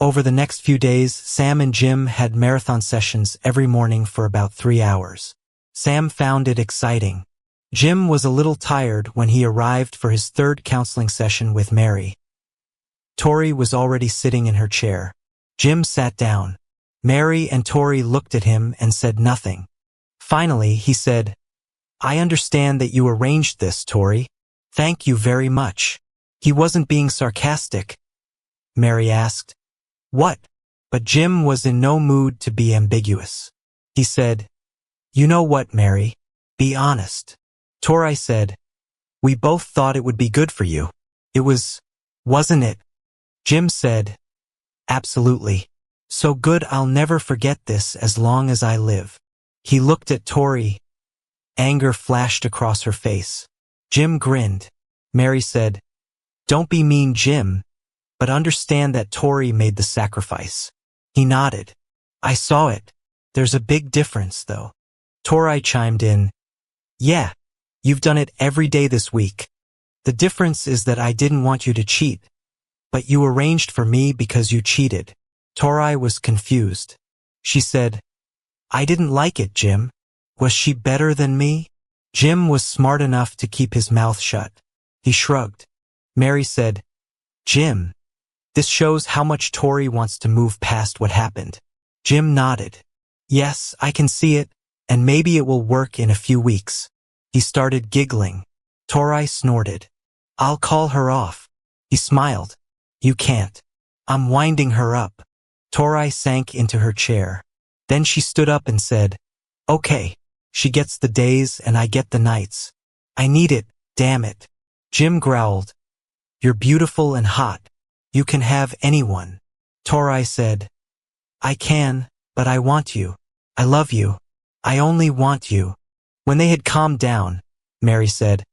S1: Over the next few days, Sam and Jim had marathon sessions every morning for about 3 hours. Sam found it exciting. Jim was a little tired when he arrived for his 3rd counseling session with Mary. Tori was already sitting in her chair. Jim sat down. Mary and Tori looked at him and said nothing. Finally, he said, "I understand that you arranged this, Tori. Thank you very much." He wasn't being sarcastic. Mary asked, "What?" But Jim was in no mood to be ambiguous. He said, "You know what, Mary? Be honest." Tori said, "We both thought it would be good for you. It was, wasn't it?" Jim said, "Absolutely. So good I'll never forget this as long as I live." He looked at Tori. Anger flashed across her face. Jim grinned. Mary said, "Don't be mean, Jim, but understand that Tori made the sacrifice." He nodded. "I saw it. There's a big difference, though." Tori chimed in, "Yeah, you've done it every day this week. The difference is that I didn't want you to cheat, but you arranged for me because you cheated." Tori was confused. She said, "I didn't like it, Jim. Was she better than me?" Jim was smart enough to keep his mouth shut. He shrugged. Mary said, "Jim, this shows how much Tori wants to move past what happened." Jim nodded. "Yes, I can see it, and maybe it will work in a few weeks." He started giggling. Tori snorted. "I'll call her off." He smiled. "You can't. I'm winding her up." Tori sank into her chair. Then she stood up and said, "Okay, she gets the days and I get the nights. I need it, damn it." Jim growled, "You're beautiful and hot. You can have anyone." Tori said, "I can, but I want you. I love you. I only want you." When they had calmed down, Mary said,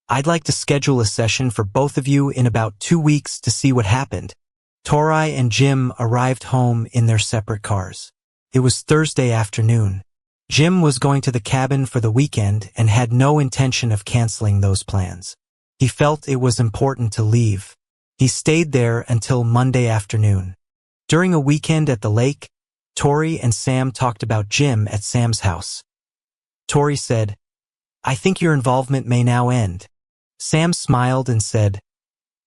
S1: "I'd like to schedule a session for both of you in about 2 weeks to see what happened." Tori and Jim arrived home in their separate cars. It was Thursday afternoon. Jim was going to the cabin for the weekend and had no intention of canceling those plans. He felt it was important to leave. He stayed there until Monday afternoon. During a weekend at the lake, Tori and Sam talked about Jim at Sam's house. Tori said, "I think your involvement may now end." Sam smiled and said,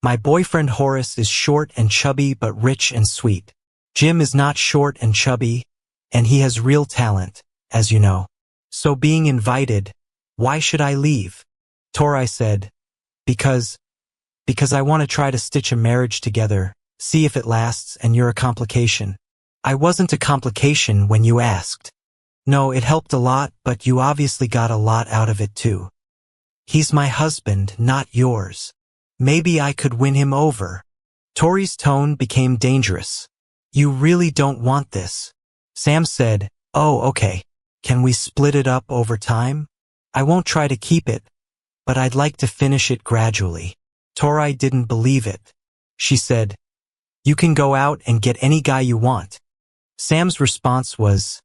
S1: "My boyfriend Horace is short and chubby but rich and sweet. Jim is not short and chubby, and he has real talent, as you know. So being invited, why should I leave?" Tori said, Because I want to try to stitch a marriage together, see if it lasts, and you're a complication." "I wasn't a complication when you asked." "No, it helped a lot, but you obviously got a lot out of it too." "He's my husband, not yours. Maybe I could win him over." Tori's tone became dangerous. "You really don't want this." Sam said, "Oh, okay. Can we split it up over time? I won't try to keep it, but I'd like to finish it gradually." Tori didn't believe it. She said, "You can go out and get any guy you want." Sam's response was,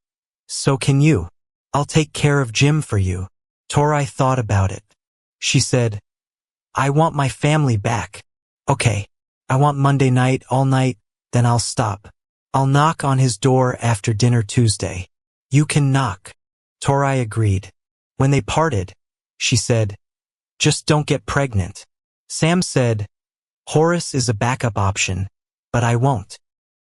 S1: "So can you. I'll take care of Jim for you." Tori thought about it. She said, "I want my family back. Okay, I want Monday night all night, then I'll stop. I'll knock on his door after dinner Tuesday." "You can knock." Tori agreed. When they parted, she said, "Just don't get pregnant." Sam said, "Horace is a backup option, but I won't."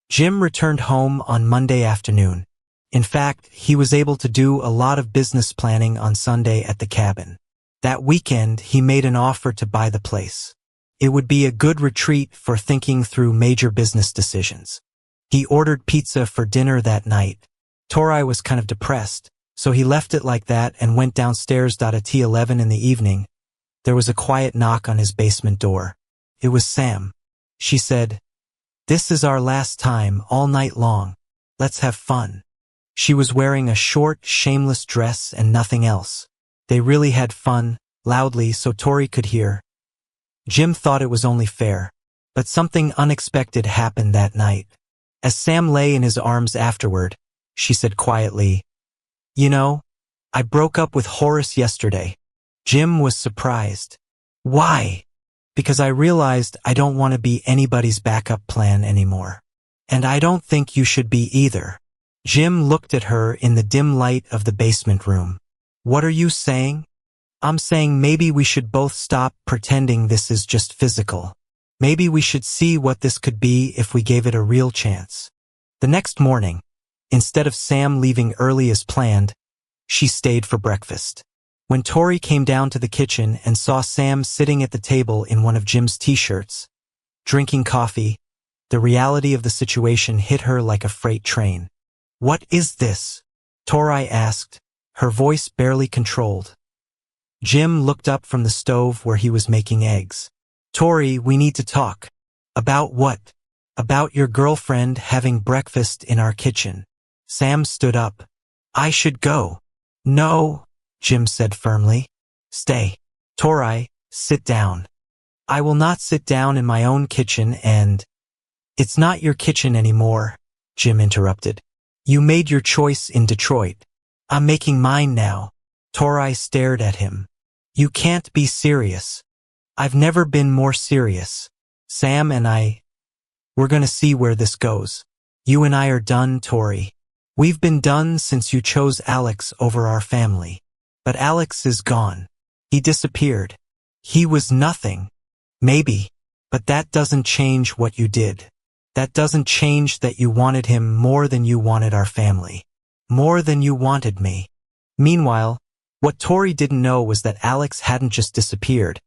S1: Jim returned home on Monday afternoon. In fact, he was able to do a lot of business planning on Sunday at the cabin. That weekend, he made an offer to buy the place. It would be a good retreat for thinking through major business decisions. He ordered pizza for dinner that night. Tori was kind of depressed, so he left it like that and went downstairs. At 11 in the evening, there was a quiet knock on his basement door. It was Sam. She said, "This is our last time all night long. Let's have fun." She was wearing a short, shameless dress and nothing else. They really had fun, loudly so Tori could hear. Jim thought it was only fair, but something unexpected happened that night. As Sam lay in his arms afterward, she said quietly, "You know, I broke up with Horace yesterday." Jim was surprised. "Why?" "Because I realized I don't want to be anybody's backup plan anymore. And I don't think you should be either." Jim looked at her in the dim light of the basement room. "What are you saying?" "I'm saying maybe we should both stop pretending this is just physical. Maybe we should see what this could be if we gave it a real chance." The next morning, Instead of Sam leaving early as planned, she stayed for breakfast. When Tori came down to the kitchen and saw Sam sitting at the table in one of Jim's t-shirts, drinking coffee, the reality of the situation hit her like a freight train. "What is this?" Tori asked, her voice barely controlled. Jim looked up from the stove where he was making eggs. "Tori, we need to talk." "About what?" "About your girlfriend having breakfast in our kitchen." Sam stood up. "I should go." "No," Jim said firmly. "Stay." "Tori, sit down." "I will not sit down in my own kitchen and—" "It's not your kitchen anymore," Jim interrupted. "You made your choice in Detroit. I'm making mine now." Tori stared at him. "You can't be serious." "I've never been more serious. Sam and we're gonna see where this goes. You and I are done, Tori. We've been done since you chose Alex over our family. But Alex is gone. He disappeared. He was nothing. Maybe. But that doesn't change what you did. That doesn't change that you wanted him more than you wanted our family. More than you wanted me." Meanwhile, what Tori didn't know was that Alex hadn't just disappeared.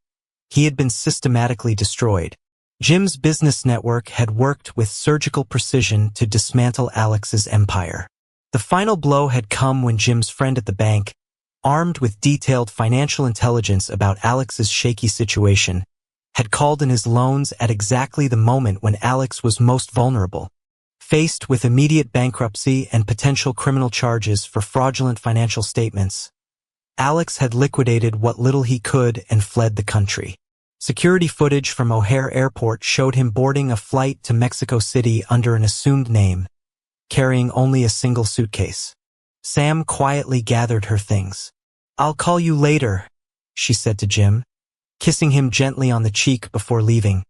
S1: He had been systematically destroyed. Jim's business network had worked with surgical precision to dismantle Alex's empire. The final blow had come when Jim's friend at the bank, armed with detailed financial intelligence about Alex's shaky situation, had called in his loans at exactly the moment when Alex was most vulnerable. Faced with immediate bankruptcy and potential criminal charges for fraudulent financial statements, Alex had liquidated what little he could and fled the country. Security footage from O'Hare Airport showed him boarding a flight to Mexico City under an assumed name, carrying only a single suitcase. Sam quietly gathered her things. "I'll call you later," she said to Jim, kissing him gently on the cheek before leaving.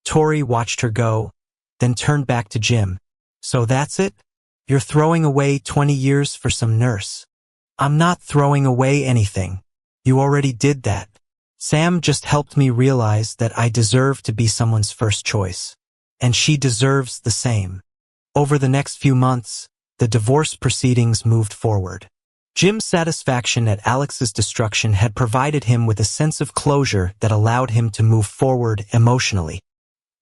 S1: Tori watched her go, then turned back to Jim. "So that's it? You're throwing away 20 years for some nurse?" "I'm not throwing away anything. You already did that. Sam just helped me realize that I deserve to be someone's first choice. And she deserves the same." Over the next few months, the divorce proceedings moved forward. Jim's satisfaction at Alex's destruction had provided him with a sense of closure that allowed him to move forward emotionally.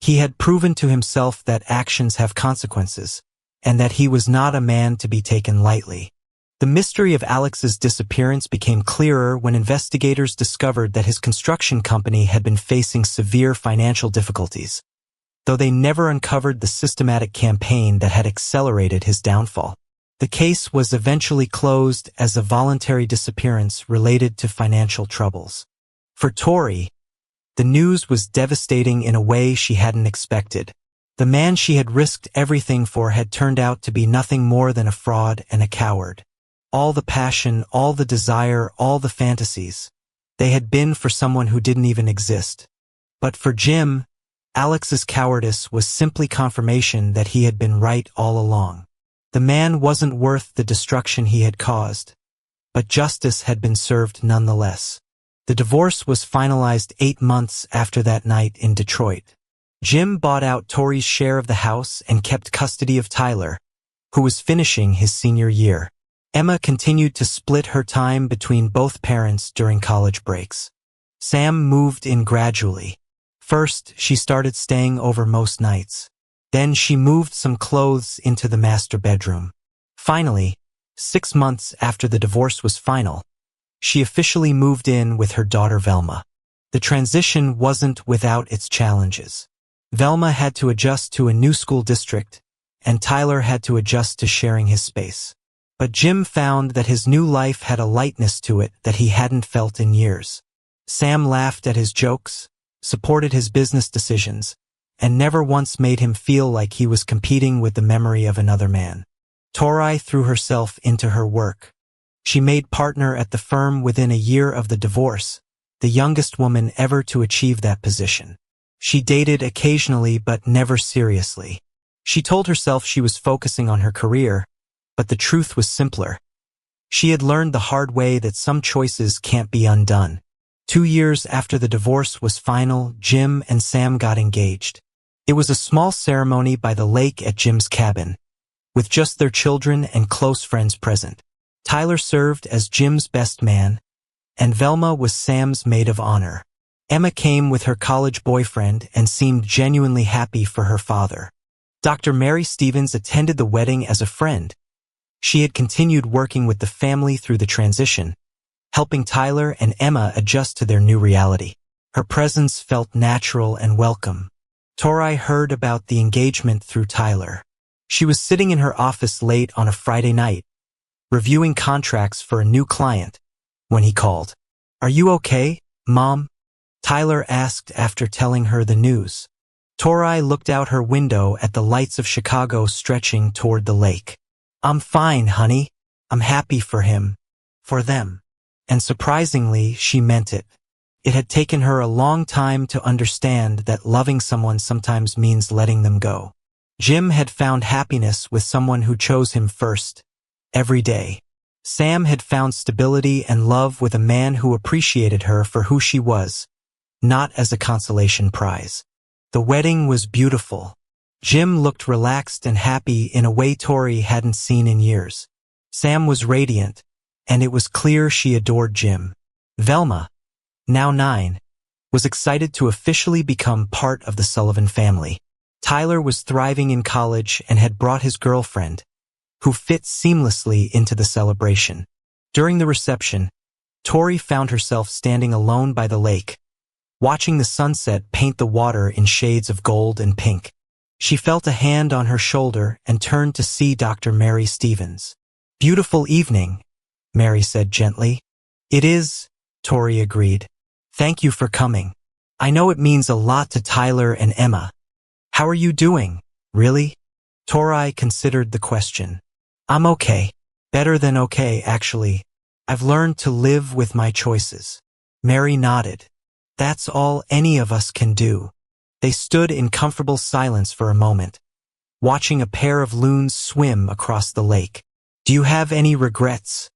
S1: He had proven to himself that actions have consequences, and that he was not a man to be taken lightly. The mystery of Alex's disappearance became clearer when investigators discovered that his construction company had been facing severe financial difficulties, though they never uncovered the systematic campaign that had accelerated his downfall. The case was eventually closed as a voluntary disappearance related to financial troubles. For Tori, the news was devastating in a way she hadn't expected. The man she had risked everything for had turned out to be nothing more than a fraud and a coward. All the passion, all the desire, all the fantasies, they had been for someone who didn't even exist. But for Jim, Alex's cowardice was simply confirmation that he had been right all along. The man wasn't worth the destruction he had caused, but justice had been served nonetheless. The divorce was finalized 8 months after that night in Detroit. Jim bought out Tori's share of the house and kept custody of Tyler, who was finishing his senior year. Emma continued to split her time between both parents during college breaks. Sam moved in gradually. First, she started staying over most nights. Then she moved some clothes into the master bedroom. Finally, 6 months after the divorce was final, she officially moved in with her daughter Velma. The transition wasn't without its challenges. Velma had to adjust to a new school district, and Tyler had to adjust to sharing his space. But Jim found that his new life had a lightness to it that he hadn't felt in years. Sam laughed at his jokes, supported his business decisions, and never once made him feel like he was competing with the memory of another man. Tori threw herself into her work. She made partner at the firm within a year of the divorce, the youngest woman ever to achieve that position. She dated occasionally but never seriously. She told herself she was focusing on her career, but the truth was simpler. She had learned the hard way that some choices can't be undone. 2 years after the divorce was final, Jim and Sam got engaged. It was a small ceremony by the lake at Jim's cabin, with just their children and close friends present. Tyler served as Jim's best man, and Velma was Sam's maid of honor. Emma came with her college boyfriend and seemed genuinely happy for her father. Dr. Mary Stevens attended the wedding as a friend. She had continued working with the family through the transition, helping Tyler and Emma adjust to their new reality. Her presence felt natural and welcome. Tori heard about the engagement through Tyler. She was sitting in her office late on a Friday night, reviewing contracts for a new client, when he called. "Are you okay, Mom?" Tyler asked after telling her the news. Tori looked out her window at the lights of Chicago stretching toward the lake. "I'm fine, honey. I'm happy for him. For them." And surprisingly, she meant it. It had taken her a long time to understand that loving someone sometimes means letting them go. Jim had found happiness with someone who chose him first, every day. Sam had found stability and love with a man who appreciated her for who she was, not as a consolation prize. The wedding was beautiful. Jim looked relaxed and happy in a way Tori hadn't seen in years. Sam was radiant, and it was clear she adored Jim. Velma, now 9, was excited to officially become part of the Sullivan family. Tyler was thriving in college and had brought his girlfriend, who fit seamlessly into the celebration. During the reception, Tori found herself standing alone by the lake, watching the sunset paint the water in shades of gold and pink. She felt a hand on her shoulder and turned to see Dr. Mary Stevens. "Beautiful evening," Mary said gently. "It is," Tori agreed. "Thank you for coming. I know it means a lot to Tyler and Emma. How are you doing, really?" Tori considered the question. "I'm okay. Better than okay, actually. I've learned to live with my choices." Mary nodded. "That's all any of us can do." They stood in comfortable silence for a moment, watching a pair of loons swim across the lake. "Do you have any regrets?"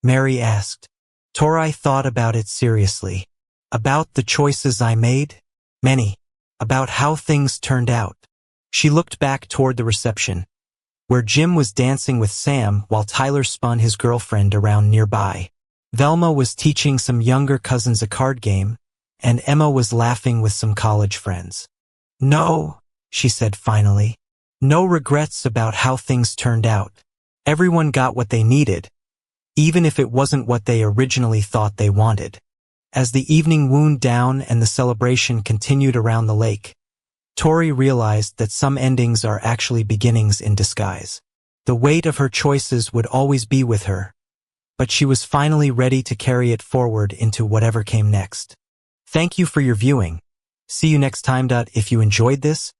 S1: Mary asked. Tori thought about it seriously. "About the choices I made? Many. About how things turned out." She looked back toward the reception, where Jim was dancing with Sam while Tyler spun his girlfriend around nearby. Velma was teaching some younger cousins a card game, and Emma was laughing with some college friends. "No," she said finally. "No regrets about how things turned out. Everyone got what they needed, even if it wasn't what they originally thought they wanted." As the evening wound down and the celebration continued around the lake, Tori realized that some endings are actually beginnings in disguise. The weight of her choices would always be with her, but she was finally ready to carry it forward into whatever came next. Thank you for your viewing. See you next time. If you enjoyed this,